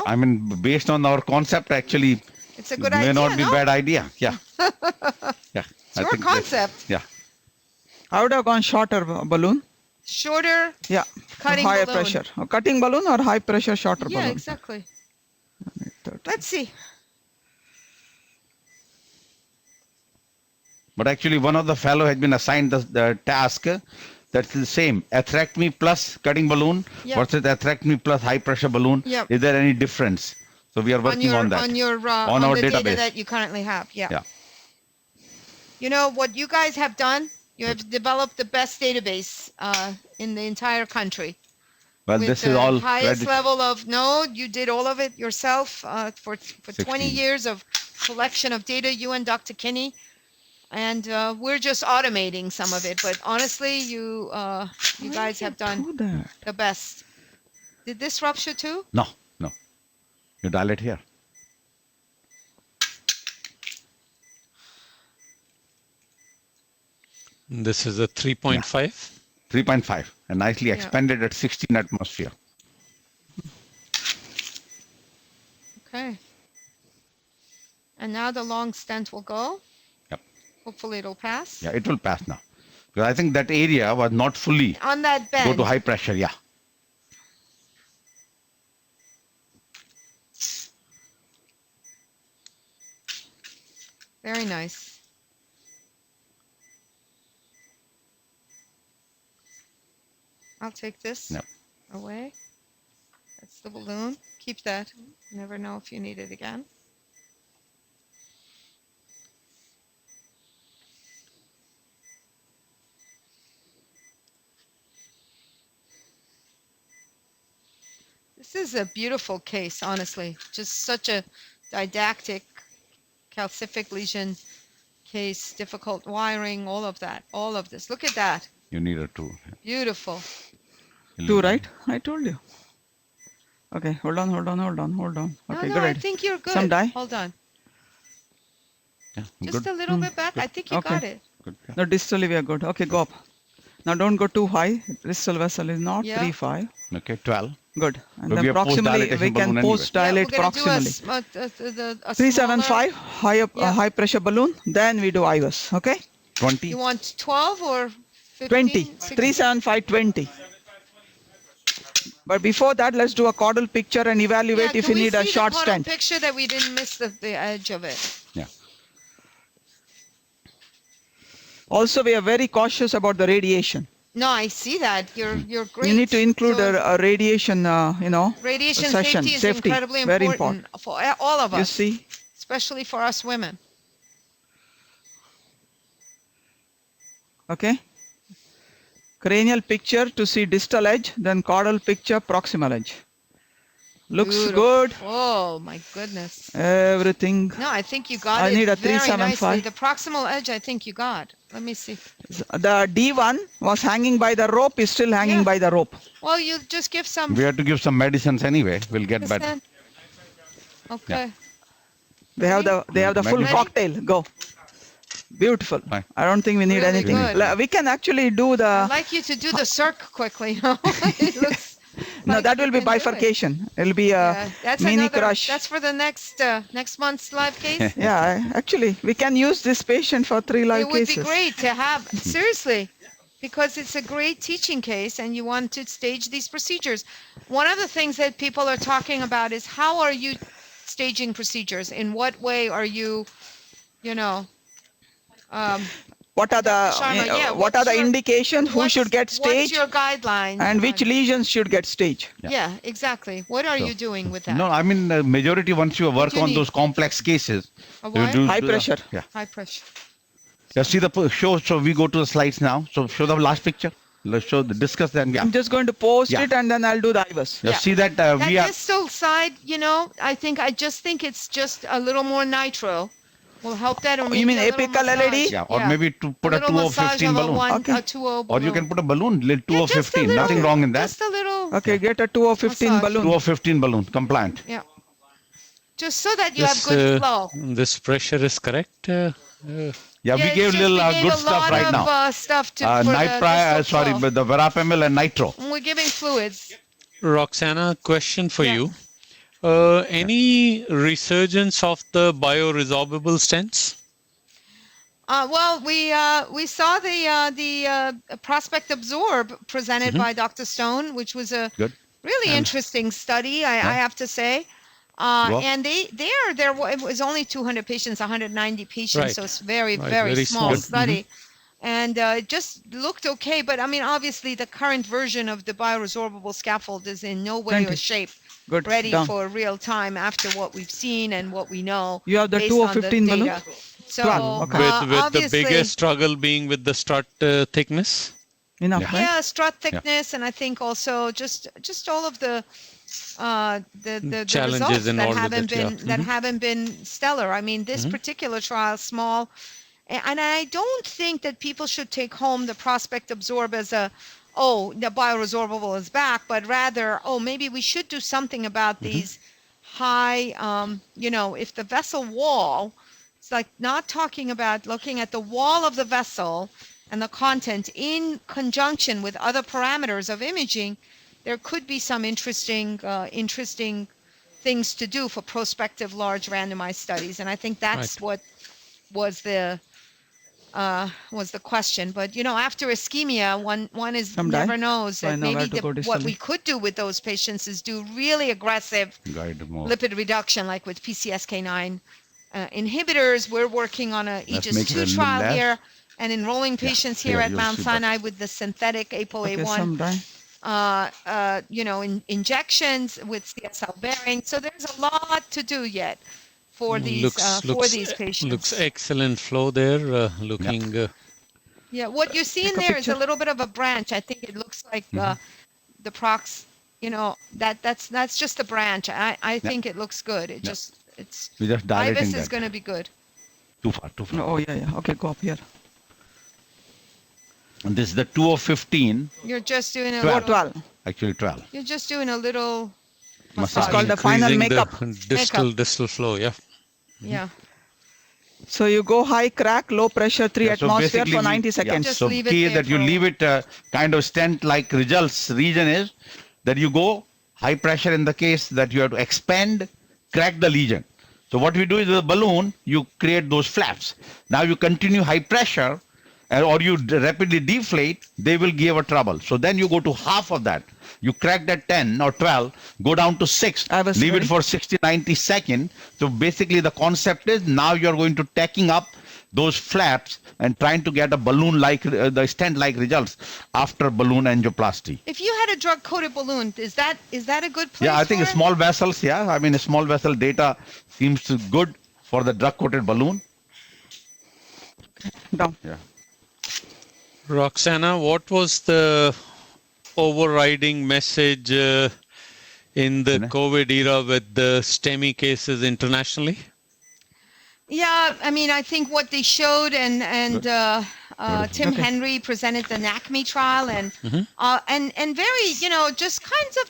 I mean, based on our concept, actually, it's a good may idea. May not be a bad idea. Yeah. It's your concept. Yeah. I would have gone shorter balloon. Shorter. Yeah. Cutting higher balloon. pressure. Cutting balloon or high pressure shorter balloon. Yeah, exactly. Let's see. But actually, one of the fellow has been assigned the task that's the same. Atherectomy plus cutting balloon versus atherectomy plus high pressure balloon. Yep. Is there any difference? So we are working on that. On our the database. data that you currently have. Yeah. Yeah. You know what you guys have done? You have developed the best database in the entire country. Well, this is all highest level of you did all of it yourself for 20 years of collection of data, you and Dr. Kinney. And we're just automating some of it, but honestly, you guys have done the best. Did this rupture too? No. You dial it here. This is a 3.5. 3.5 and nicely expanded at 16 atmosphere. Okay. And now the long stent will go. Yep. Hopefully it'll pass. Yeah, it will pass now. Because I think that area was not fully on that bend. Go to high pressure, yeah. Very nice. I'll take this away. That's the balloon. Keep that. You never know if you need it again. This is a beautiful case, honestly. Just such a didactic calcific lesion case, difficult wiring, all of that, all of this. Look at that. You need a 2. Beautiful. 2, right? I told you. Okay, hold on. Okay, no, good. I think you're good. Some dye? Hold on. Yeah, Just a little bit back. I think you got it. Good. Yeah. No, distally we are good. Okay, go up. Now don't go too high. Distal vessel is not 3.5. Okay, 12. Good. And But then we have proximally we can post dilate proximally. 375 high pressure balloon. Then we do IVUS. Okay. 20. You want 12 or 15? 20. 375 20. But before that, let's do a caudal picture and evaluate if you need a short stent. Picture that we didn't miss the edge of it. Yeah. Also, we are very cautious about the radiation. No, I see that. You're great. You need to include a radiation, radiation session. safety is incredibly very important for all of us. You see? Especially for us women. Okay. Cranial picture to see distal edge, then caudal picture, proximal edge. Looks Beautiful. good. Oh my goodness. Everything. No, I think you got it. I need a very 375. nicely. The proximal edge, I think you got. Let me see. The D1 was hanging by the rope, is still hanging by the rope. Well, you just give some. We have to give some medicines anyway. We'll get better. Okay. Yeah. They have the full cocktail. Go. Beautiful. Fine. I don't think we need Really anything. good. We can actually do the. I'd like you to do the circ quickly. It looks No, like that you will be can do it. bifurcation. It'll be a That's mini another, crush. That's for the next month's live case. Yeah, actually, we can use this patient for 3 live It would cases. be great to have, seriously, because it's a great teaching case and you want to stage these procedures. One of the things that people are talking about is how are you staging procedures? In what way are you, what are the Sharma, what are the indications? Who should get What's staged? your guideline? And which lesions should get staged? Yeah, exactly. What are you doing with that? No, I mean, the majority, once you work you on need? those complex cases, A you what? do High pressure. Yeah. High pressure. Yeah, see the show. So we go to the slides now. So show the last picture. Let's show the discuss then. Yeah. I'm just going to post Yeah. it and then I'll do the IVUS. Yeah. See that we That are. distal side, I just think it's just a little more nitro. Will help that. Or You maybe mean a little apical massage. LED? Yeah, or maybe to put a little 2 of massage 15 of a balloon. Okay. a 2 Or you can put a balloon, little 2 of just a 15. little, Nothing wrong in that. Just a little. Okay, get a 2 or 15 Massage. balloon. 2 of 15 balloon, compliant. Yeah. Just so that you have good flow. This pressure is correct. Yeah, Yeah, we it's gave just little we gave good a stuff lot right of, now. stuff to for Sorry, flow. but the verapamil and nitro. We're giving fluids. Roxana, question for Yeah. you. Any resurgence of the bioresorbable stents? Well, we saw the Prospect Absorb presented by Dr. Stone, which was a really interesting study, I have to say. And it was only 200 patients, 190 patients, so it's very small study. And it just looked okay, but I mean, obviously, the current version of the bioresorbable scaffold is in no way or shape ready for real time after what we've seen and what we know. You have the 2 of 15 balloon? So with the biggest struggle being with the strut thickness. Enough, right? Yeah, strut thickness, and I think also just all of the challenges results that haven't been stellar. I mean, this particular trial, small. And I don't think that people should take home the Prospect Absorb as the bioresorbable is back, but rather, maybe we should do something about these high, if the vessel wall, it's like not talking about looking at the wall of the vessel and the content in conjunction with other parameters of imaging, there could be some interesting things to do for prospective large randomized studies. And I think that's what was the question. But after ischemia, one is never knows that maybe what we could do with those patients is do really aggressive lipid reduction, like with PCSK9 inhibitors. We're working on a Aegis 2 trial here and enrolling patients here at Mount Sinai with the synthetic ApoA1 injections with CSL bearing. So there's a lot to do yet for these patients. Looks excellent flow there. What you're seeing there is a little bit of a branch. I think it looks like the prox. That's just a branch. I think it looks good. IVUS is going to be good. Too far. Oh yeah. Okay, go up here. And this is the 2 of 15. You're just doing a 12. Actually 12. You're just doing a little. It's called the final makeup. Distal flow, Yeah. So you go high crack, low pressure, 3 atmosphere for 90 seconds. Just so leave it key there that you leave it kind of stent-like results region is that you go high pressure in the case that you have to expand, crack the lesion. So what we do is with the balloon, you create those flaps. Now you continue high pressure or you rapidly deflate, they will give a trouble. So then you go to half of that. You crack that 10 or 12, go down to 6, leave it for 60, 90 seconds. So basically the concept is now you're going to tacking up those flaps and trying to get a balloon-like, the stent-like results after balloon angioplasty. If you had a drug-coated balloon, is that a good place? Yeah, I think small vessels, I mean, small vessel data seems good for the drug-coated balloon. Down. Yeah. Roxana, what was the overriding message in the COVID era with the STEMI cases internationally? Yeah, I mean, I think what they showed and Tim Henry presented the NACME trial and very, just kinds of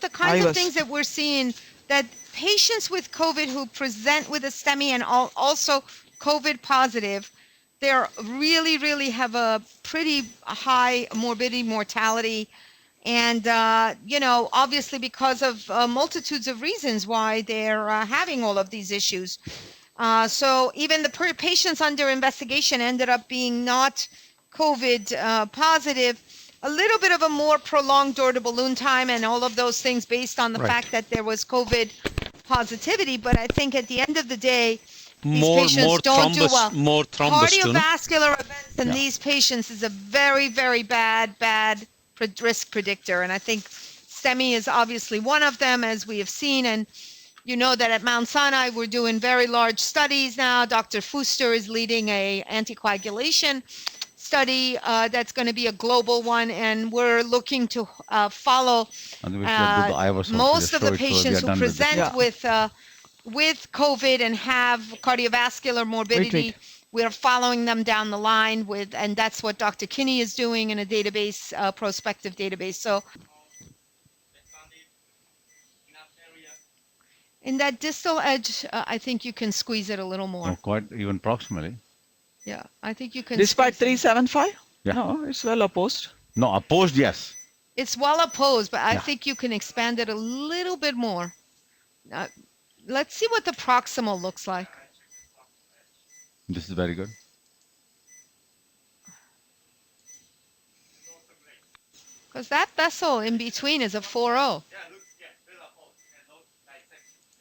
things that we're seeing, that patients with COVID who present with a STEMI and also COVID positive, they're really have a pretty high morbidity, mortality. And, obviously because of multitudes of reasons why they're having all of these issues. So even the patients under investigation ended up being not COVID positive, a little bit of a more prolonged door to balloon time and all of those things based on the fact that there was COVID positivity. But I think at the end of the day, these patients don't do well. More thrombus. Cardiovascular events in these patients is a very bad risk predictor. And I think STEMI is obviously one of them, as we have seen. And you know that at Mount Sinai, we're doing very large studies now. Dr. Fuster is leading a anticoagulation study that's going to be a global one. And we're looking to follow most of the patients who present with COVID and have cardiovascular morbidity. We're following them down the line and that's what Dr. Kinney is doing in a database, prospective database. So in that distal edge, I think you can squeeze it a little more. Quite even proximally. Yeah, I think you can. Despite 375? Yeah. No, it's well opposed. No, opposed, yes. It's well opposed, but I think you can expand it a little bit more. Let's see what the proximal looks like. This is very good. Because that vessel in between is a 4-0.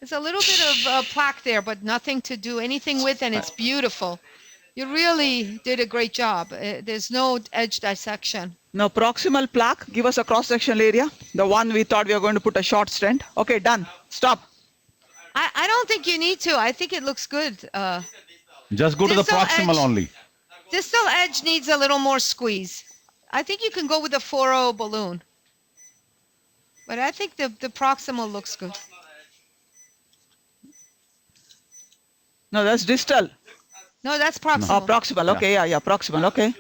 There's a little bit of plaque there, but nothing to do anything with, and it's beautiful. You really did a great job. There's no edge dissection. Now, proximal plaque, give us a cross-sectional area. The one we thought we were going to put a short stent. Okay, done. Stop. I don't think you need to. I think it looks good. Just go to the proximal edge, only. Distal edge needs a little more squeeze. I think you can go with a 4-0 balloon. But I think the proximal looks good. No, that's distal. No, that's proximal. Oh, proximal. Okay, yeah, proximal. Okay.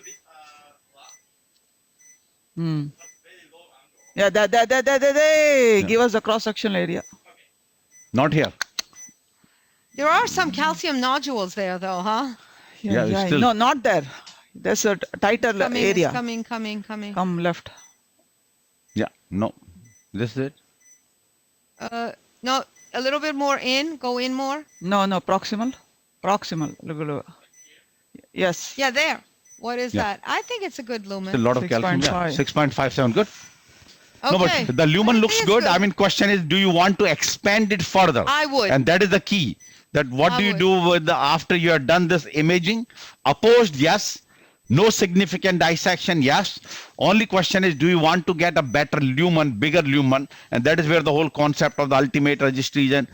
Yeah, give us the cross-sectional area. Not here. There are some calcium nodules there, though, huh? Yeah, still. No, not there. There's a tighter area. Coming. Come left. Yeah, no. This is it. No, a little bit more in. Go in more. No, proximal. Proximal. Yes. Yeah, there. What is that? I think it's a good lumen. A lot of calcium. 6.57, good. Okay. No, but the lumen looks good. I mean, question is, do you want to expand it further? I would. And that is the key. That what do you do with after you have done this imaging? Opposed, yes. No significant dissection, yes. Only question is, do you want to get a better lumen, bigger lumen? And that is where the whole concept of the ultimate registries and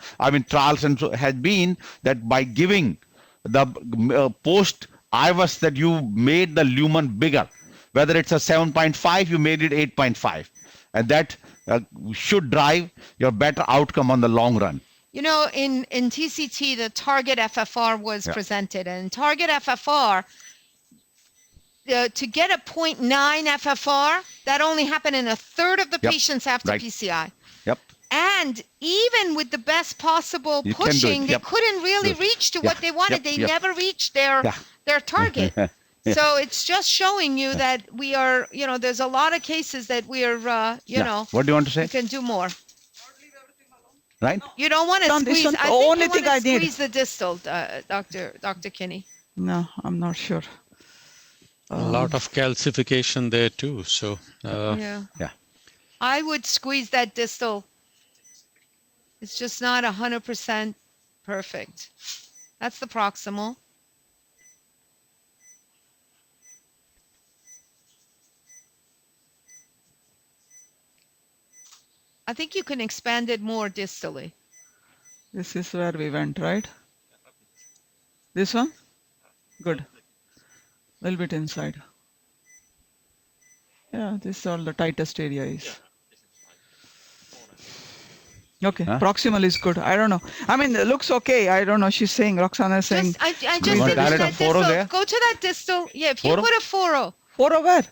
trials and so has been, that by giving the post IVUS that you made the lumen bigger, whether it's a 7.5, you made it 8.5, and that should drive your better outcome on the long run. You know, in TCT, the target FFR was presented, and target FFR, to get a 0.9 FFR, that only happened in a third of the patients after PCI. Yep. And even with the best possible pushing, they couldn't really reach to what they wanted. They never reached their target. So it's just showing you that we are, there's a lot of cases that we are, What do you want to say? We can do more. Right? You don't want to squeeze. I think you want to squeeze the distal, Dr. Kinney. No, I'm not sure. A lot of calcification there too. So yeah. I would squeeze that distal. It's just not 100% perfect. That's the proximal. I think you can expand it more distally. This is where we went, right? This one? Good. A little bit inside. Yeah, this is all the tightest area is. Okay, proximal is good. I don't know. I mean, it looks okay. I don't know. She's saying, Roxana is saying. I just did that distal. Go to that distal. Yeah, if you put a 4-0. 4-0 where?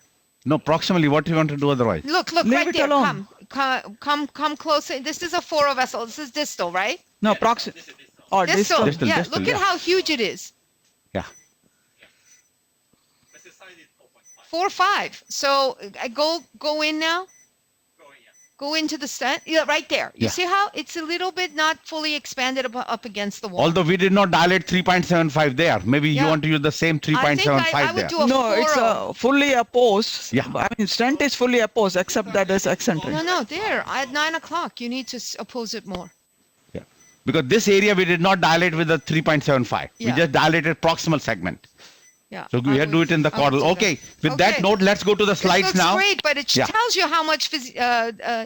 No, proximally, what do you want to do otherwise? Look right there. Alone. Come closer. This is a 4-0 vessel. This is distal, right? No, proximal. Oh, distal. Yeah, look at how huge it is. Yeah. 4-5. So go in now. Go into the stent. Yeah, right there. You see how it's a little bit not fully expanded up against the wall. Although we did not dilate 3.75 there. Maybe you want to use the same 3.75 I would there. do a 4-0. No, it's fully opposed. Yeah. I mean, stent is fully opposed except that it's eccentric. No, there. At 9 o'clock, you need to oppose it more. Yeah. Because this area we did not dilate with the 3.75. We just dilated proximal segment. Yeah. So we had to do it in the caudal. Okay. With that note, let's go to the slides now. Great, but it tells you how much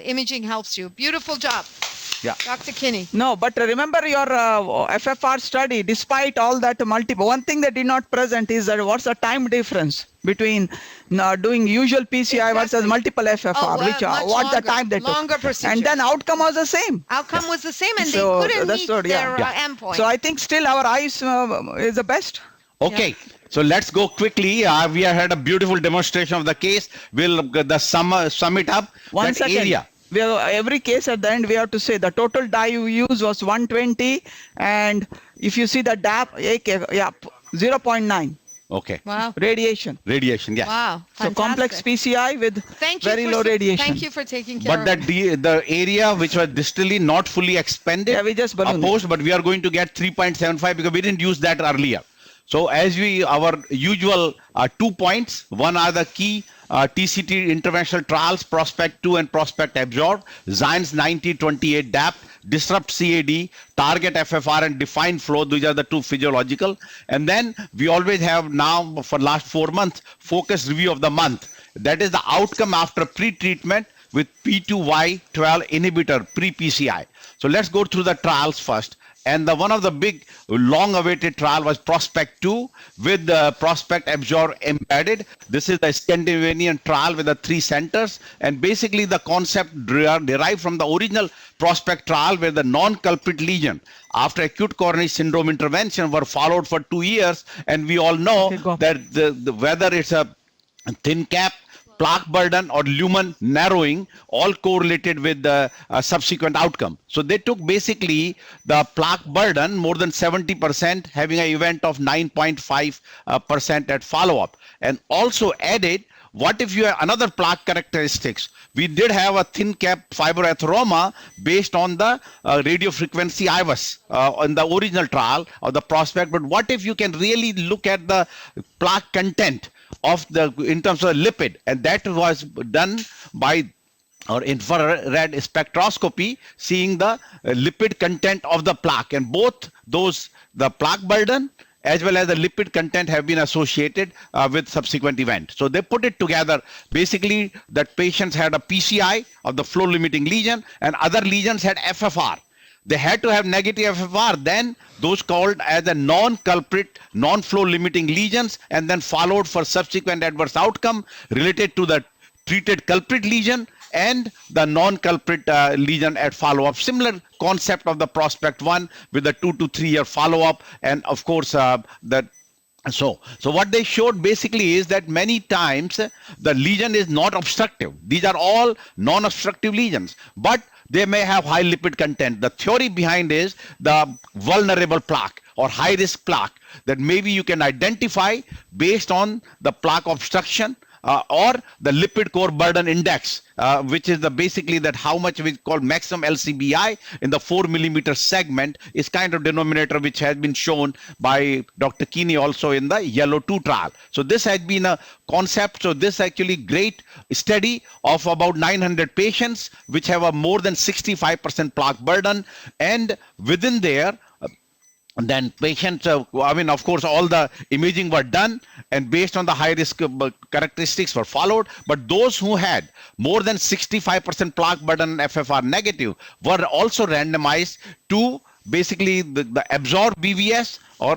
imaging helps you. Beautiful job. Yeah. Dr. Kinney. No, but remember your FFR study, despite all that one thing that did not present is that what's the time difference between doing usual PCI versus multiple FFR, what the time they took. Longer procedure. And then outcome was the same. Outcome was the same, and they couldn't meet their endpoint. So I think still our eyes is the best. Okay. So let's go quickly. We have had a beautiful demonstration of the case. We'll sum it up. One second. Area. We have, every case at the end we have to say the total dye you use was 120, and if you see the DAP, 0.9. Okay. Wow. Radiation. Radiation, yes. Wow. Fantastic. So complex PCI with very low radiation. Thank you for taking care of it. But the area which was distally not fully expanded, we just opposed, but we are going to get 3.75 because we didn't use that earlier. So as our usual 2 points, one are the key TCT interventional trials, Prospect 2 and Prospect Absorb, Zines 9028 DAP, Disrupt CAD, Target FFR, and Define Flow. These are the two physiological. And then we always have now for last 4 months, focus review of the month. That is the outcome after pre-treatment with P2Y12 inhibitor, pre-PCI. So let's go through the trials first. And one of the big long-awaited trial was Prospect 2 with the Prospect Absorb embedded. This is the Scandinavian trial with the 3 centers. And basically the concept derived from the original Prospect trial where the non-culprit lesion after acute coronary syndrome intervention were followed for 2 years. And we all know that whether it's a thin cap, plaque burden, or lumen narrowing, all correlated with the subsequent outcome. So they took basically the plaque burden more than 70%, having an event of 9.5% at follow-up, and also added what if you have another plaque characteristics. We did have a thin cap fibroatheroma based on the radio frequency IVUS on the original trial of the Prospect, but what if you can really look at the plaque content of the in terms of lipid, and that was done by or infrared spectroscopy, seeing the lipid content of the plaque, and both those, the plaque burden as well as the lipid content, have been associated with subsequent event. So they put it together. Basically, that patients had a PCI of the flow limiting lesion, and other lesions had FFR. They had to have negative FFR, then those called as a non-culprit, non-flow limiting lesions, and then followed for subsequent adverse outcome related to the treated culprit lesion and the non-culprit lesion at follow-up. Similar concept of the Prospect 1 with a 2 to 3 year follow-up, and of course So what they showed basically is that many times the lesion is not obstructive. These are all non-obstructive lesions, but they may have high lipid content. The theory behind is the vulnerable plaque or high risk plaque that maybe you can identify based on the plaque obstruction or the lipid core burden index, which is the basically that how much we call maximum LCBI in the 4 millimeter segment is kind of denominator which has been shown by Dr. Keeney also in the Yellow 2 trial. So this has been a concept. So this actually great study of about 900 patients which have a more than 65% plaque burden, and within there then patients, I mean, of course, all the imaging were done and based on the high risk characteristics were followed. But those who had more than 65% plaque burden FFR negative were also randomized to basically the absorb BVS or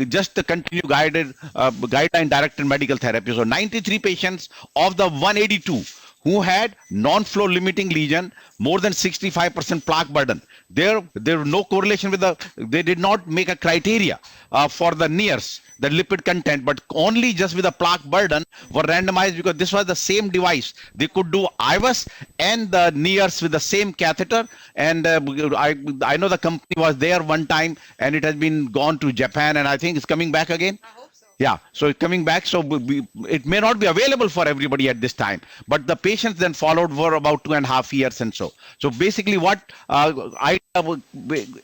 just the continue guideline directed medical therapy. So 93 patients of the 182 who had non-flow limiting lesion, more than 65% plaque burden. There was no correlation with they did not make a criteria for the NIRS, the lipid content, but only just with the plaque burden were randomized because this was the same device. They could do IVUS and the NIRS with the same catheter. And I know the company was there one time and it has been gone to Japan, and I think it's coming back again. Yeah, so it's coming back. So it may not be available for everybody at this time, but the patients then followed for about 2.5 years and so. So basically what idea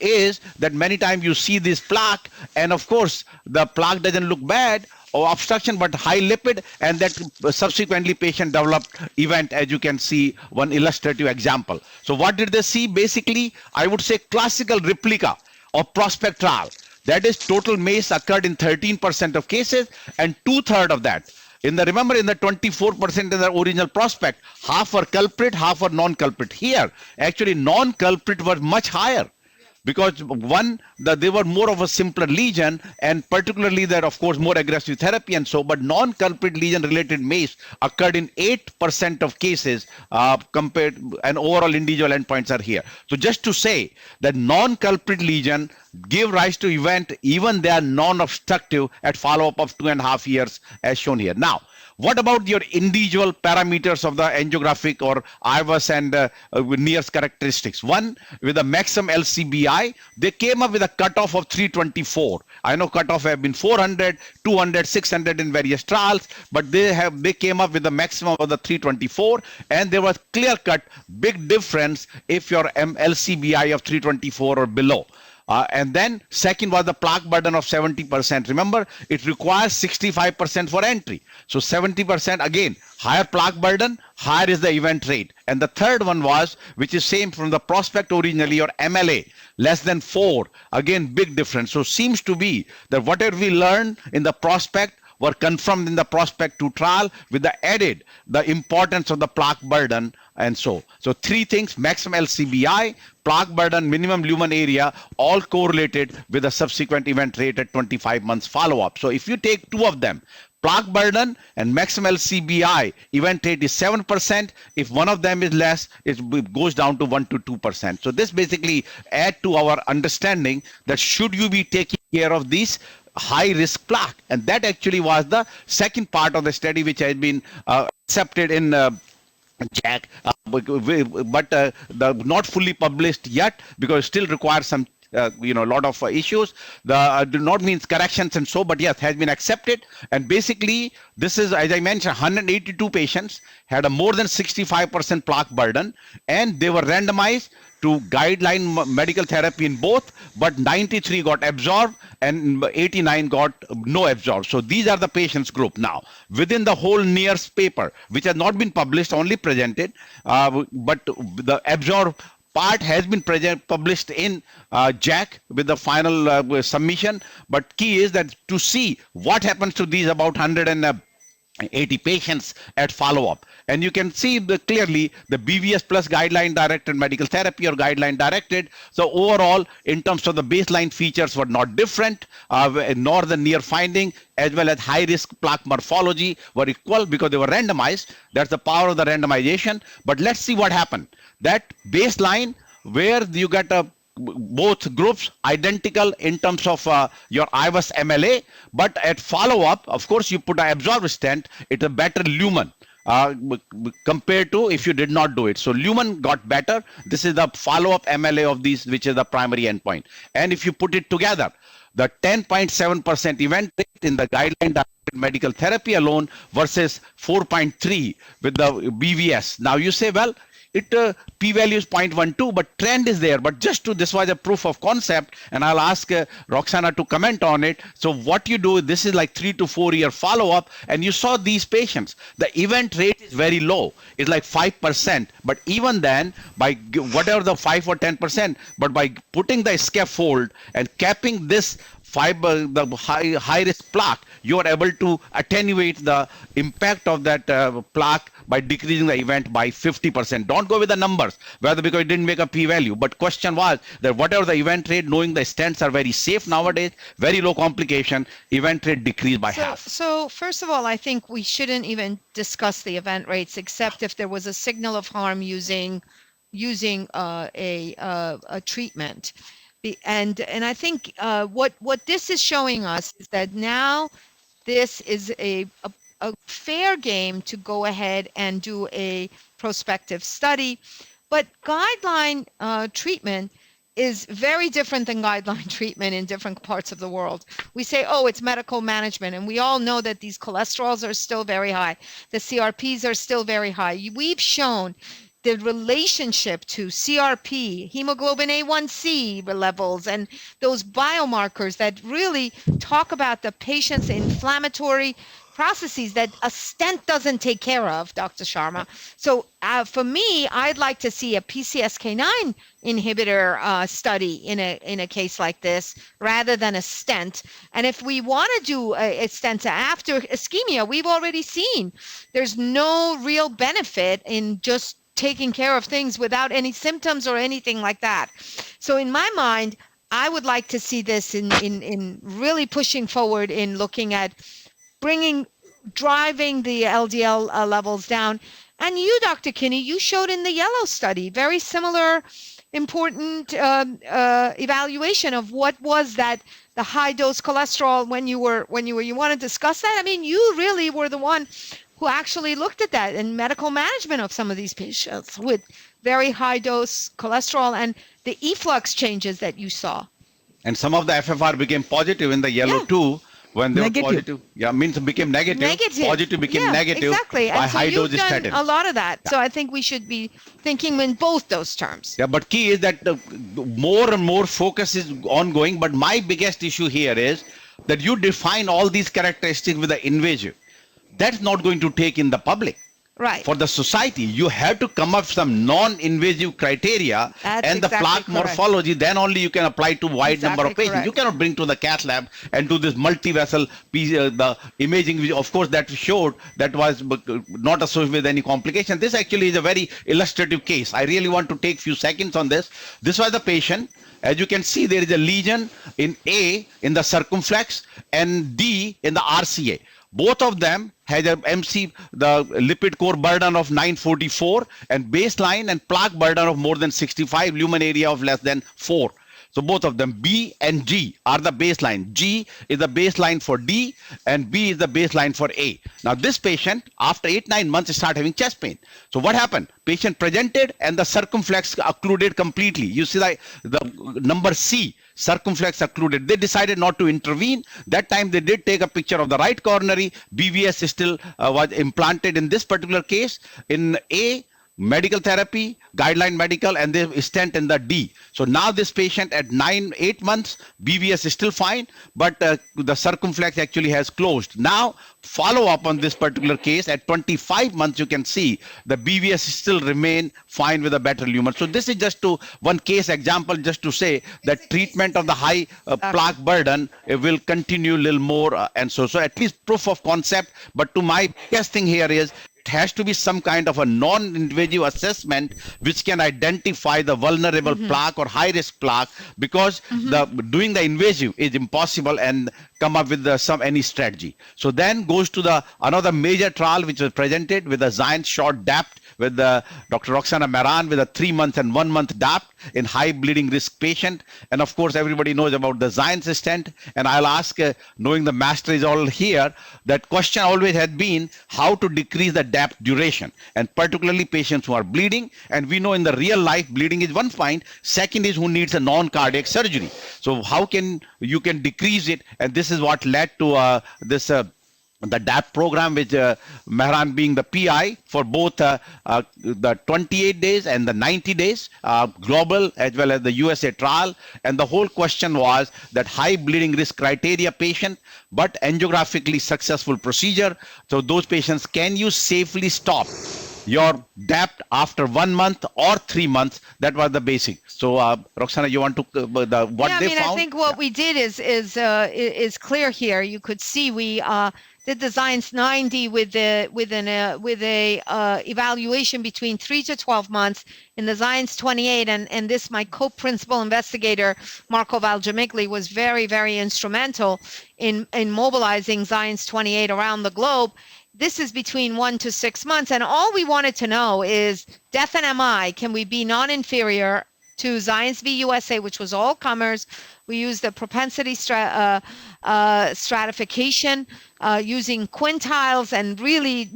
is that many times you see this plaque, and of course the plaque doesn't look bad or obstruction, but high lipid, and that subsequently patient developed event, as you can see one illustrative example. So what did they see? Basically, I would say classical replica of Prospect trial. That is, total MACE occurred in 13% of cases, and 2/3 of that. Remember in the 24% in the original Prospect, half were culprit, half were non-culprit. Here, actually non-culprit was much higher because one, they were more of a simpler lesion, and particularly that of course more aggressive therapy and so, but non-culprit lesion related MACE occurred in 8% of cases compared, and overall individual endpoints are here. So just to say that non-culprit lesion give rise to event even they are non-obstructive at follow-up of 2.5 years as shown here. Now, what about your individual parameters of the angiographic or IVUS and NIRS characteristics? One, with the maximum LCBI, they came up with a cutoff of 324. I know cutoff have been 400, 200, 600 in various trials, but they came up with the maximum of the 324, and there was clear-cut big difference if your LCBI of 324 or below. And then second was the plaque burden of 70%. Remember, it requires 65% for entry. So 70%, again, higher plaque burden, higher is the event rate. And the third one was, which is same from the prospect originally, or MLA, less than 4. Again, big difference. So seems to be that whatever we learned in the prospect were confirmed in the prospect 2 trial with the added the importance of the plaque burden. And so three things: maximum LCBI, plaque burden, minimum lumen area, all correlated with the subsequent event rate at 25 months follow-up. So if you take two of them, plaque burden and maximum LCBI, event rate is 7%. If one of them is less, it goes down to 1 to 2%. So this basically add to our understanding that should you be taking care of these high risk plaque. And that actually was the second part of the study, which has been accepted in Jack, but not fully published yet, because it still requires some a lot of issues. Do not means corrections and so, but yes, has been accepted. And basically, this is, as I mentioned, 182 patients had a more than 65% plaque burden, and they were randomized to guideline medical therapy in both, but 93 got absorbed and 89 got no absorbed. So these are the patients group. Now, within the whole NEARS paper, which has not been published, only presented, but the absorbed part has been published in JAC with the final submission. But key is that to see what happens to these about 180 patients at follow-up. And you can see clearly the BVS plus guideline directed medical therapy or guideline directed. So overall, in terms of the baseline features were not different, nor the near finding, as well as high risk plaque morphology were equal because they were randomized. That's the power of the randomization. But let's see what happened. That baseline where you get both groups identical in terms of your IVUS MLA, but at follow-up, of course, you put an absorbed stent, it's a better lumen compared to if you did not do it. So lumen got better. This is the follow-up MLA of these, which is the primary endpoint. And if you put it together, the 10.7% event rate in the guideline directed medical therapy alone versus 4.3 with the BVS. Now you say, well, p-value is 0.12, but trend is there. But just to, this was a proof of concept, and I'll ask Roxana to comment on it. So what you do, this is like 3 to 4 year follow-up, and you saw these patients. The event rate is very low. It's like 5%. But even then, by whatever the 5 or 10%, but by putting the scaffold and capping this fiber, the high risk plaque, you are able to attenuate the impact of that plaque by decreasing the event by 50%. Don't go with the numbers, whether because it didn't make a p-value. But question was that whatever the event rate, knowing the stents are very safe nowadays, very low complication, event rate decreased by half. So first of all, I think we shouldn't even discuss the event rates, except if there was a signal of harm using a treatment. And I think what this is showing us is that now this is a fair game to go ahead and do a prospective study. But guideline treatment is very different than guideline treatment in different parts of the world. We say, oh, it's medical management, and we all know that these cholesterols are still very high. The CRPs are still very high. We've shown the relationship to CRP, hemoglobin A1C levels, and those biomarkers that really talk about the patient's inflammatory processes that a stent doesn't take care of, Dr. Sharma. So for me, I'd like to see a PCSK9 inhibitor study in a case like this rather than a stent. And if we want to do a stent after ischemia, we've already seen there's no real benefit in just taking care of things without any symptoms or anything like that. So in my mind, I would like to see this in really pushing forward in looking at driving the LDL levels down. And you, Dr. Kinney, you showed in the yellow study very similar important evaluation of what was that the high dose cholesterol when you want to discuss that? I mean, you really were the one who actually looked at that in medical management of some of these patients with very high dose cholesterol and the efflux changes that you saw. And some of the FFR became positive in the yellow too, when they Negative. were positive. Yeah, means became negative. Positive became negative exactly. by And so high dose you've done statins. a lot of that. So I think we should be thinking in both those terms. Yeah, but key is that more and more focus is ongoing. But my biggest issue here is that you define all these characteristics with the invasive. That's not going to take in the public. Right. For the society, you have to come up with some non-invasive criteria and the plaque morphology. Then only you can apply to wide number of patients. You cannot bring to the cath lab and do this multivessel the imaging, which of course that showed that was not associated with any complication. This actually is a very illustrative case. I really want to take few seconds on this. This was the patient. As you can see, there is a lesion in A in the circumflex and D in the RCA. Both of them had a MC, the lipid core burden of 944 and baseline and plaque burden of more than 65, lumen area of less than 4. So both of them, B and G, are the baseline. G is the baseline for D and B is the baseline for A. Now this patient, after 8-9 months, started having chest pain. So what happened? Patient presented and the circumflex occluded completely. You see the number C, circumflex occluded. They decided not to intervene. That time they did take a picture of the right coronary. BVS still was implanted in this particular case. In A, medical therapy, guideline medical, and they stent in the D. So now this patient at 8 months, BVS is still fine, but the circumflex actually has closed. Now follow up on this particular case at 25 months, you can see the BVS still remain fine with a better lumen. So this is just to one case example, just to say that treatment of the high plaque burden will continue a little more, and so at least proof of concept. But to my biggest thing here is, it has to be some kind of a non-invasive assessment which can identify the vulnerable plaque or high-risk plaque, because doing the invasive is impossible and come up with any strategy. So then goes to another major trial which was presented with a giant short DAPT with Dr. Roxana Maran with a 3 month and 1 month DAPT in high bleeding risk patient. And of course, everybody knows about the Zions stent. And I'll ask, knowing the master is all here, that question always had been how to decrease the DAPT duration, and particularly patients who are bleeding. And we know in the real life, bleeding is one point. Second is who needs a non-cardiac surgery. So how can you decrease it? And this is what led to the DAPT program, which Mehran being the PI for both the 28 days and the 90 days, global as well as the USA trial. And the whole question was that high bleeding risk criteria patient, but angiographically successful procedure. So those patients, can you safely stop your DAPT after 1 month or 3 months? That was the basic. So Roxana, you want to what they found? I think what we did is clear here. You could see we did the Zions 90 with a evaluation between 3 to 12 months in the Zions 28, and this, my co-principal investigator Marco Valgemigli, was very, very instrumental in mobilizing Zions 28 around the globe. This is between 1 to 6 months, and all we wanted to know is death and MI. Can we be non-inferior to Zions v USA, which was all comers? We used the propensity stratification using quintiles, and really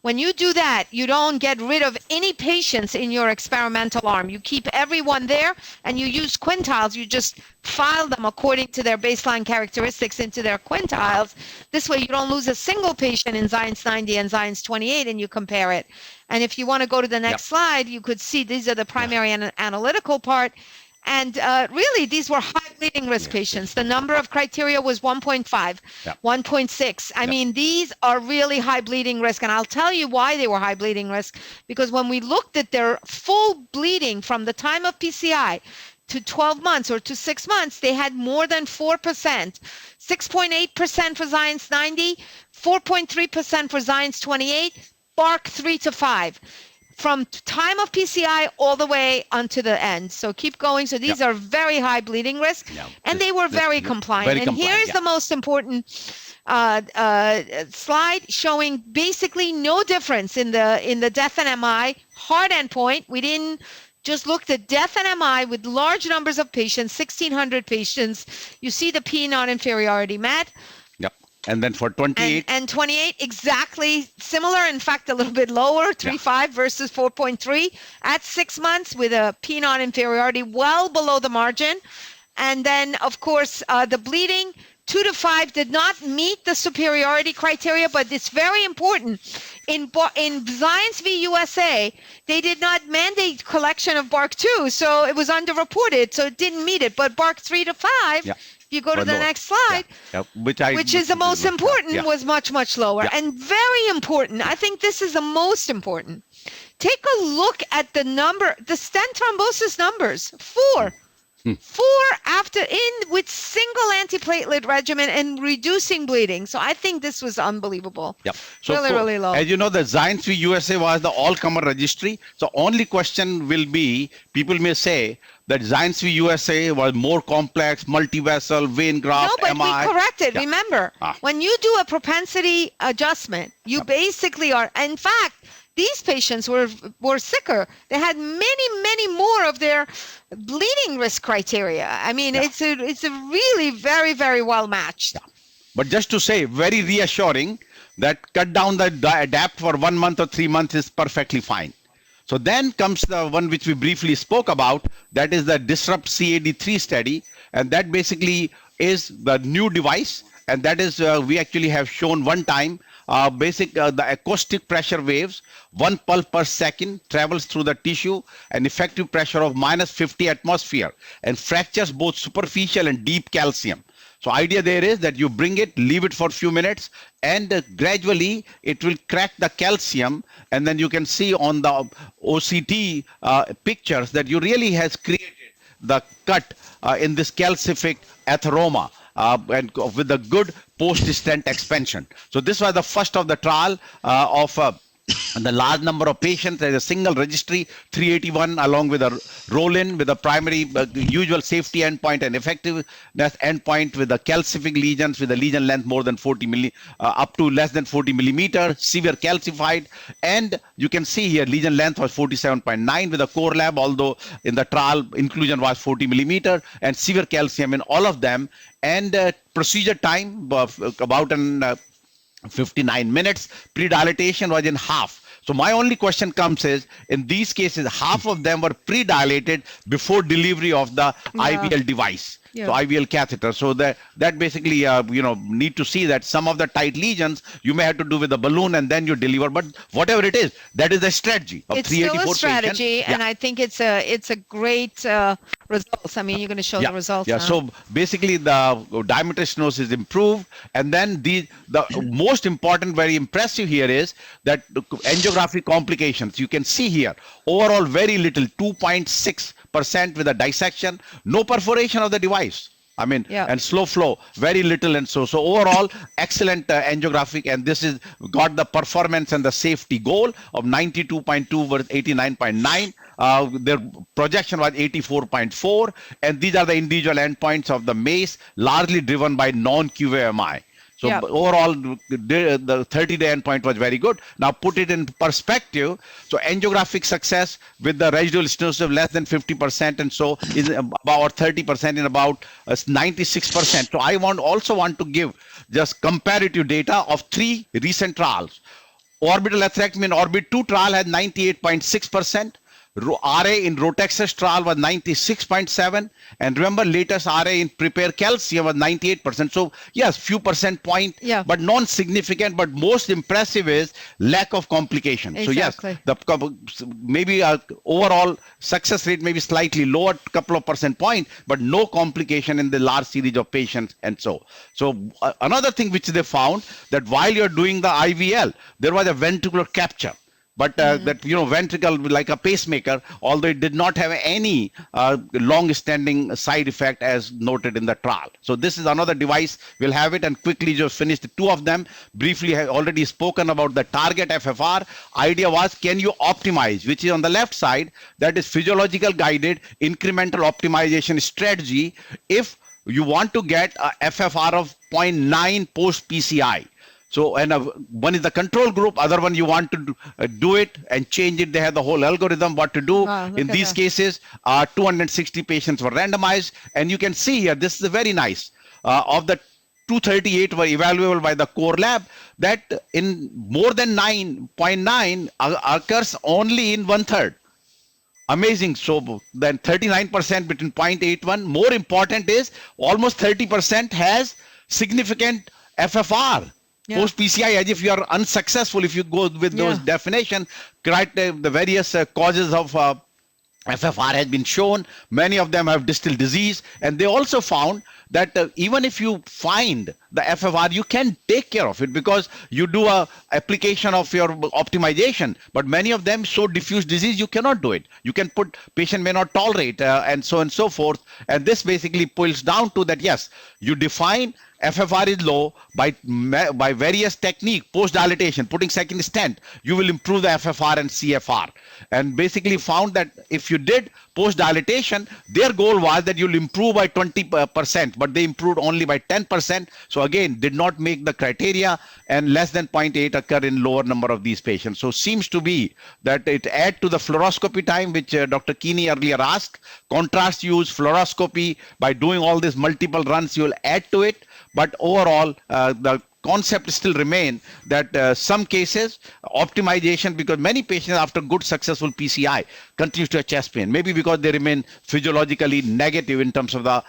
when you do that, you don't get rid of any patients in your experimental arm. You keep everyone there and you use quintiles. You just file them according to their baseline characteristics into their quintiles. This way you don't lose a single patient in Zions 90 and Zions 28, and you compare it. And if you want to go to the next slide, you could see these are the primary and analytical part. And really, these were high bleeding risk patients. The number of criteria was 1.5, 1.6. I mean, these are really high bleeding risk. And I'll tell you why they were high bleeding risk. Because when we looked at their full bleeding from the time of PCI to 12 months or to 6 months, they had more than 4%, 6.8% for Zions 90, 4.3% for Zions 28, BARC 3 to 5. From time of PCI all the way onto the end. So keep going. So these are very high bleeding risk, and they were very compliant. And here's the most important slide, showing basically no difference in the death and MI hard endpoint. We didn't just look at death and MI with large numbers of patients, 1,600 patients. You see the P non-inferiority met. And then for 28? And 28, exactly similar. In fact, a little bit lower, 3.5 versus 4.3 at 6 months, with a P non-inferiority well below the margin. And then, of course, the bleeding, 2 to 5 did not meet the superiority criteria, but it's very important. In Science v. USA, they did not mandate collection of BARC 2, so it was underreported, so it didn't meet it. But BARC 3 to 5, if you go to the next slide, which is the most important, was much, much lower. And very important, I think this is the most important. Take a look at the stent thrombosis numbers, 4. 4 after with single antiplatelet regimen and reducing bleeding. So I think this was unbelievable. So really low. As you know, the Science v. USA was the all-comer registry. So only question will be, people may say that Science v. USA was more complex, multivessel, vein graft, No, but MI. we corrected. Remember, when you do a propensity adjustment, you basically are, in fact, these patients were sicker. They had many more of their bleeding risk criteria. I mean, it's a really very, very well matched. But just to say, very reassuring that cut down the adapt for 1 month or 3 months is perfectly fine. So then comes the one which we briefly spoke about, that is the Disrupt CAD3 study. And that basically is the new device. And that is, we actually have shown one time, the acoustic pressure waves, 1 pulse per second travels through the tissue, an effective pressure of -50 atmosphere, and fractures both superficial and deep calcium. So idea there is that you bring it, leave it for a few minutes, and gradually it will crack the calcium, and then you can see on the OCT pictures that you really has created the cut in this calcific atheroma. And with a good post-stent expansion. So this was the first of the trial of the large number of patients. There's a single registry, 381, along with a roll-in with a primary usual safety endpoint and effectiveness endpoint with the calcific lesions with a lesion length more than 40 up to less than 40 millimeter, severe calcified. And you can see here lesion length was 47.9 with a core lab, although in the trial inclusion was 40 millimeter, and severe calcium in all of them. And procedure time of about 59 minutes. Pre-dilatation was in half. So my only question comes is, in these cases, half of them were pre-dilated before delivery of the IVL device. So IVL catheter. So that basically, need to see that some of the tight lesions you may have to do with a balloon and then you deliver. But whatever it is, that is the strategy of 384 patients. It's still a strategy, and I think it's a great results. I mean, you're going to show the results. So basically, the diameter stenosis improved, and then the most important, very impressive here is that angiographic complications. You can see here overall very little, 2.6% with a dissection, no perforation of the device. I mean, and slow flow, very little. And so overall, excellent angiographic. And this is got the performance and the safety goal of 92.2 versus 89.9. Their projection was 84.4. And these are the individual endpoints of the MACE, largely driven by non-QVMI. So overall, the 30-day endpoint was very good. Now put it in perspective. So angiographic success with the residual stenosis of less than 50%, and so is about 30% in about 96%. So I also want to give just comparative data of 3 recent trials. Orbital atherectomy in Orbit 2 trial had 98.6%. RA in Rotational trial was 96.7, and remember latest RA in Prepare Calcium was 98%. So yes, few percent point, but non-significant. But most impressive is lack of complication. Exactly. So yes, maybe overall success rate may be slightly lower, couple of percent point, but no complication in the large series of patients. And so another thing which they found, that while you're doing the IVL, there was a ventricular capture. But that, ventricle like a pacemaker, although it did not have any long-standing side effect as noted in the trial. So this is another device. We'll have it, and quickly just finish the 2 of them. Briefly, I have already spoken about the target FFR. Idea was, can you optimize, which is on the left side, that is physiological guided incremental optimization strategy if you want to get a FFR of 0.9 post PCI. So, and one is the control group, other one you want to do it and change it. They have the whole algorithm what to do. In these cases, 260 patients were randomized, and you can see here, this is very nice. Of the 238 were evaluable by the core lab, that in more than 9.9 occurs only in 1/3. Amazing. So then 39% between 0.81. More important is almost 30% has significant FFR. Post PCI, as if you are unsuccessful if you go with those definition, the various causes of FFR has been shown. Many of them have distal disease, and they also found that even if you find the FFR, you can take care of it because you do a application of your optimization. But many of them show diffuse disease, you cannot do it. You can put patient may not tolerate and so on and so forth. And this basically boils down to that, yes, you define FFR is low by various technique, post dilatation, putting second stent, you will improve the FFR and CFR. And basically found that if you did post dilatation, their goal was that you'll improve by 20%, but they improved only by 10%. So again, did not make the criteria, and less than 0.8 occur in lower number of these patients. So seems to be that it add to the fluoroscopy time, which Dr. Keeney earlier asked. Contrast use, fluoroscopy, by doing all these multiple runs, you will add to it. But overall, the concept still remain that some cases optimization, because many patients after good successful PCI continues to have chest pain, maybe because they remain physiologically negative in terms of the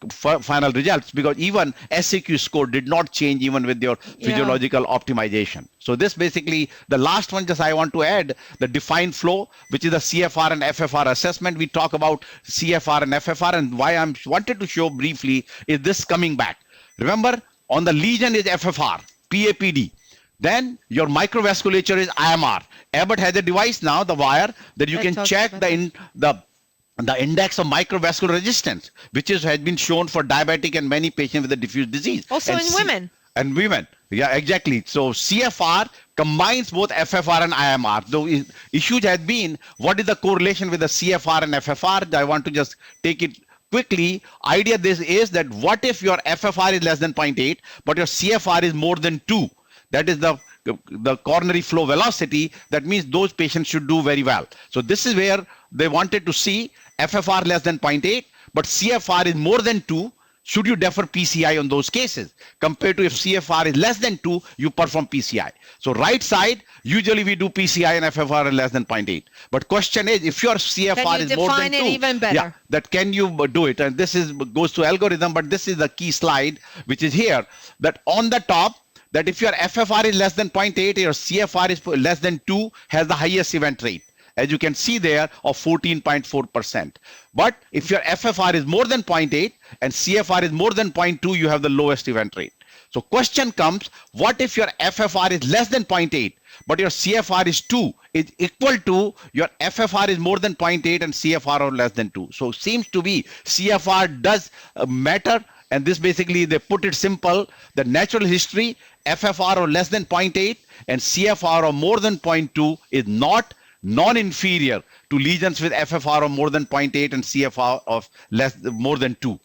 final results, because even SAQ score did not change even with your physiological optimization. So this basically, the last one just I want to add, the defined flow, which is the CFR and FFR assessment. We talk about CFR and FFR, and why I wanted to show briefly is this coming back. Remember, on the lesion is FFR, PAPD. Then your microvasculature is IMR. Abbott has a device now, the wire, that you can check the index of microvascular resistance, which has been shown for diabetic and many patients with a diffuse disease. Also in women. And women. Yeah, exactly. So CFR combines both FFR and IMR. The issue has been, what is the correlation with the CFR and FFR? I want to just take it quickly. Idea this is that what if your FFR is less than 0.8, but your CFR is more than 2? That is the coronary flow velocity. That means those patients should do very well. So this is where they wanted to see FFR less than 0.8, but CFR is more than 2. Should you defer PCI on those cases? Compared to if CFR is less than 2, you perform PCI. So right side, usually we do PCI and FFR is less than 0.8. But question is, if your CFR is more than 2, even better? Yeah, that can you do it? And this is goes to algorithm, but this is the key slide, which is here, that on the top, that if your FFR is less than 0.8, your CFR is less than 2, has the highest event rate, as you can see there, of 14.4%. But if your FFR is more than 0.8 and CFR is more than 0.2, you have the lowest event rate. So question comes, what if your FFR is less than 0.8, but your CFR is 2, is equal to your FFR is more than 0.8 and CFR or less than 2. So seems to be CFR does matter. And this basically, they put it simple, the natural history, FFR or less than 0.8 and CFR or more than 0.2 is not non-inferior to lesions with FFR of more than 0.8 and CFR of more than 2.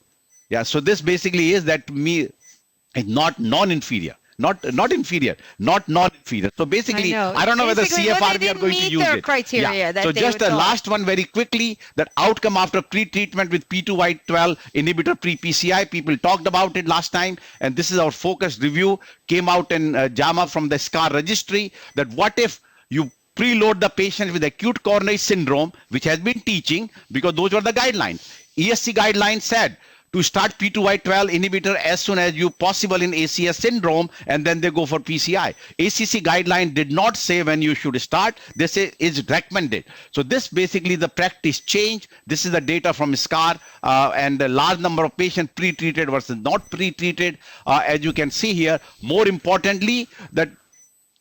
Yeah, so this basically is that is not non-inferior. Not inferior, not non-inferior. So basically, I don't know whether CFR we are going to use it. Criteria that so just the last one very quickly, that outcome after pre-treatment with P2Y12 inhibitor pre-PCI, people talked about it last time, and this is our focused review, came out in JAMA from the SCAR registry, that what if you preload the patient with acute coronary syndrome, which has been teaching, because those were the guidelines. ESC guidelines said to start P2Y12 inhibitor as soon as you possible in ACS syndrome, and then they go for PCI. ACC guideline did not say when you should start. They say is recommended. So this basically the practice change. This is the data from SCAR and the large number of patients pre-treated versus not pre-treated. As you can see here, more importantly, that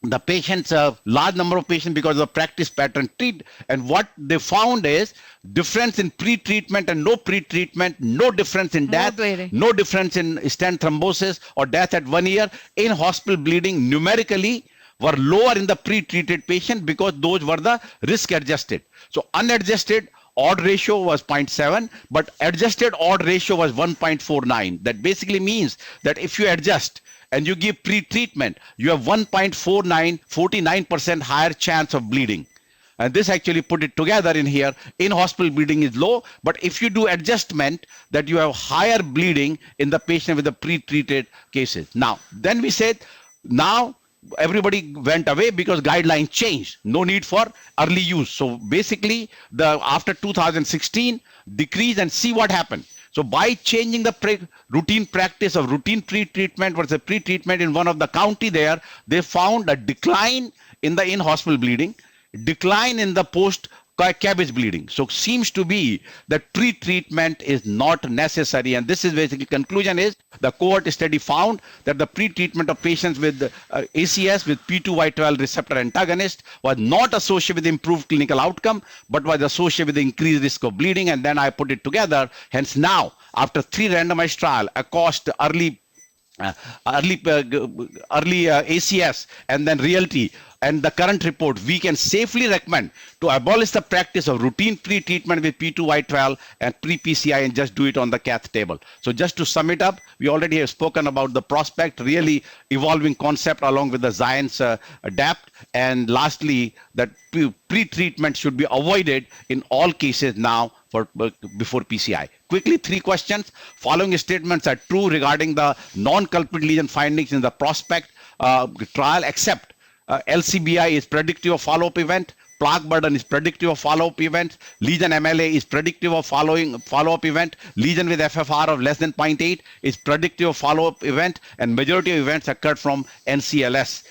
the patients, large number of patients because of practice pattern treat, and what they found is difference in pre-treatment and no pre-treatment, no difference in death, no difference in stent thrombosis or death at 1 year. In hospital bleeding numerically were lower in the pre-treated patient because those were the risk adjusted. So unadjusted odd ratio was 0.7, but adjusted odd ratio was 1.49. That basically means that if you adjust and you give pre-treatment, you have 1.49, 49% higher chance of bleeding. And this actually put it together in here. In hospital bleeding is low, but if you do adjustment, that you have higher bleeding in the patient with the pre-treated cases. Now, then we said, now everybody went away because guidelines changed. No need for early use. So basically, after 2016, decrease and see what happened. So by changing the routine practice of routine pre-treatment versus pre-treatment in one of the county there, they found a decline in the in-hospital bleeding, decline in the post-CABG bleeding. So seems to be that pre-treatment is not necessary. And this is basically conclusion is the cohort study found that the pre-treatment of patients with ACS with P2Y12 receptor antagonist was not associated with improved clinical outcome, but was associated with increased risk of bleeding. And then I put it together. Hence now, after 3 randomized trials across early ACS and then realty and the current report, we can safely recommend to abolish the practice of routine pre-treatment with P2Y12 and pre-PCI and just do it on the cath table. So just to sum it up, we already have spoken about the prospect, really evolving concept along with the science adapt. And lastly, that pre-treatment should be avoided in all cases now before PCI. Quickly, 3 questions. Following statements are true regarding the non-culprit lesion findings in the prospect trial, except LCBI is predictive of follow-up event, plaque burden is predictive of follow-up event, lesion MLA is predictive of follow-up event, lesion with FFR of less than 0.8 is predictive of follow-up event, and majority of events occurred from NCLS,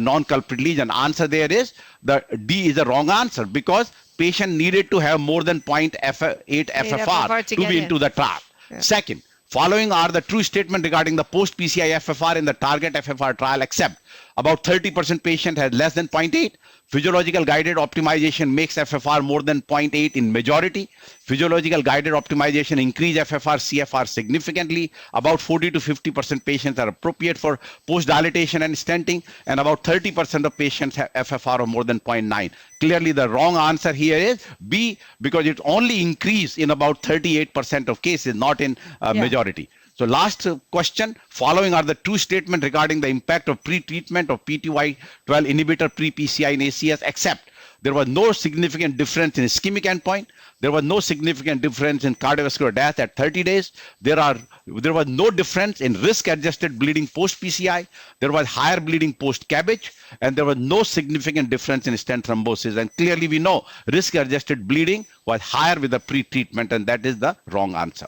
non-culprit lesion. Answer there is the D is the wrong answer because patient needed to have more than 0.8 FFR to be into the trial. Yeah. Second, following are the true statement regarding the post-PCI FFR in the target FFR trial, except about 30% patient has less than 0.8. Physiological guided optimization makes FFR more than 0.8 in majority. Physiological guided optimization increase FFR, CFR significantly. About 40 to 50% patients are appropriate for post-dilatation and stenting, and about 30% of patients have FFR of more than 0.9. Clearly, the wrong answer here is B, because it only increased in about 38% of cases, not in majority. So last question, following are the true statement regarding the impact of pre-treatment of P2Y12 inhibitor pre-PCI in ACS, except there was no significant difference in ischemic endpoint. There was no significant difference in cardiovascular death at 30 days. There was no difference in risk-adjusted bleeding post-PCI. There was higher bleeding post-CABG, and there was no significant difference in stent thrombosis. And clearly we know risk-adjusted bleeding was higher with the pre-treatment, and that is the wrong answer.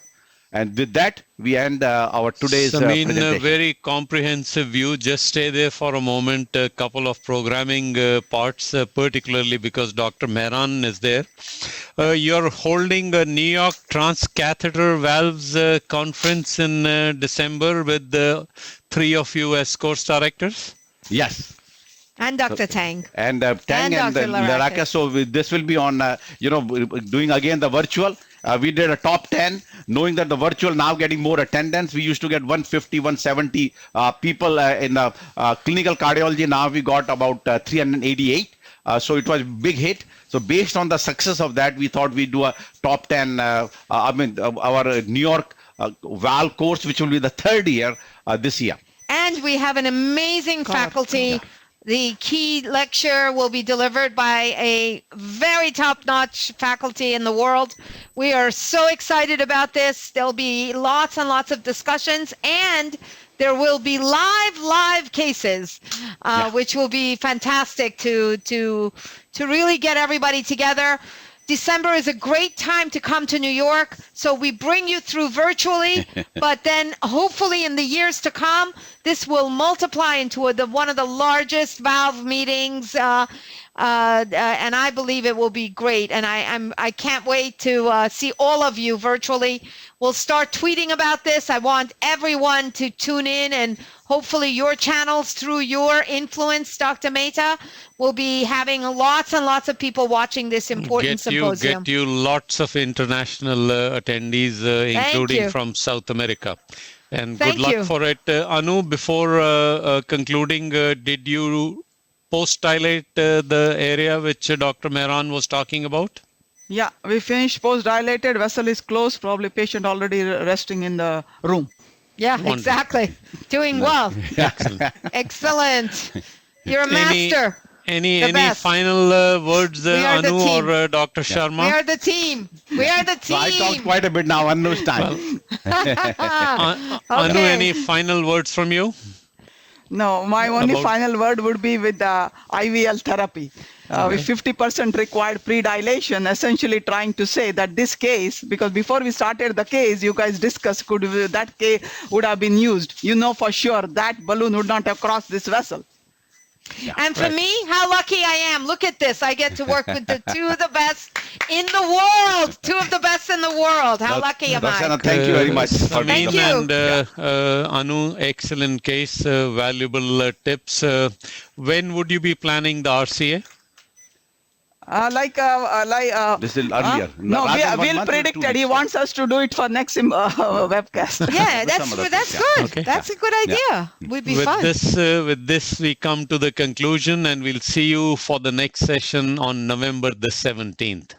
And with that, we end our today's presentation. A very comprehensive view. Just stay there for a moment. A couple of programming parts, particularly because Dr. Mehran is there. You're holding a New York Transcatheter Valves conference in December with the 3 of you as course directors? Yes. And Dr. Tang. And Tang and Laraka. So this will be on, doing again the virtual. We did a top 10, knowing that the virtual now getting more attendance. We used to get 150, 170 people in clinical cardiology. Now we got about 388. So it was a big hit. So based on the success of that, we thought we'd do a top 10, our New York valve course, which will be the 3rd year this year. And we have an amazing faculty. Yeah. The key lecture will be delivered by a very top-notch faculty in the world. We are so excited about this. There'll be lots and lots of discussions, and there will be live cases, which will be fantastic to really get everybody together. December is a great time to come to New York, so we bring you through virtually, but then hopefully in the years to come, this will multiply into one of the largest valve meetings, and I believe it will be great. And I can't wait to see all of you virtually. We'll start tweeting about this. I want everyone to tune in, and hopefully your channels, through your influence, Dr. Mehta, will be having lots and lots of people watching this important symposium. Get you lots of international attendees, including from South America. And good luck for it. Anu, before concluding, did you post-dilate the area which Dr. Mehran was talking about? Yeah, we finished post-dilated. Vessel is closed. Probably patient already resting in the room. Yeah, wonderful. Exactly. Doing well. Excellent. You're a master. Any final words, Anu or Dr. Sharma? We are the team. We are the team. So I talked quite a bit now. Anu's time. Anu, any final words from you? No, my only final word would be with the IVL therapy. With 50% required pre-dilation, essentially trying to say that this case, because before we started the case, you guys discussed that case would have been used. You know for sure that balloon would not have crossed this vessel. Yeah, and for me, how lucky I am. Look at this. I get to work with the two of the best in the world. Two of the best in the world. How lucky am I? Thank you very much. Thank you. And Anu, excellent case, valuable tips. When would you be planning the RCA? This is earlier. No, Will predicted he wants us to do it for next webcast. Yeah, that's good. Okay. That's a good idea. Yeah. Would be fun. With this, we come to the conclusion, and we'll see you for the next session on November the 17th.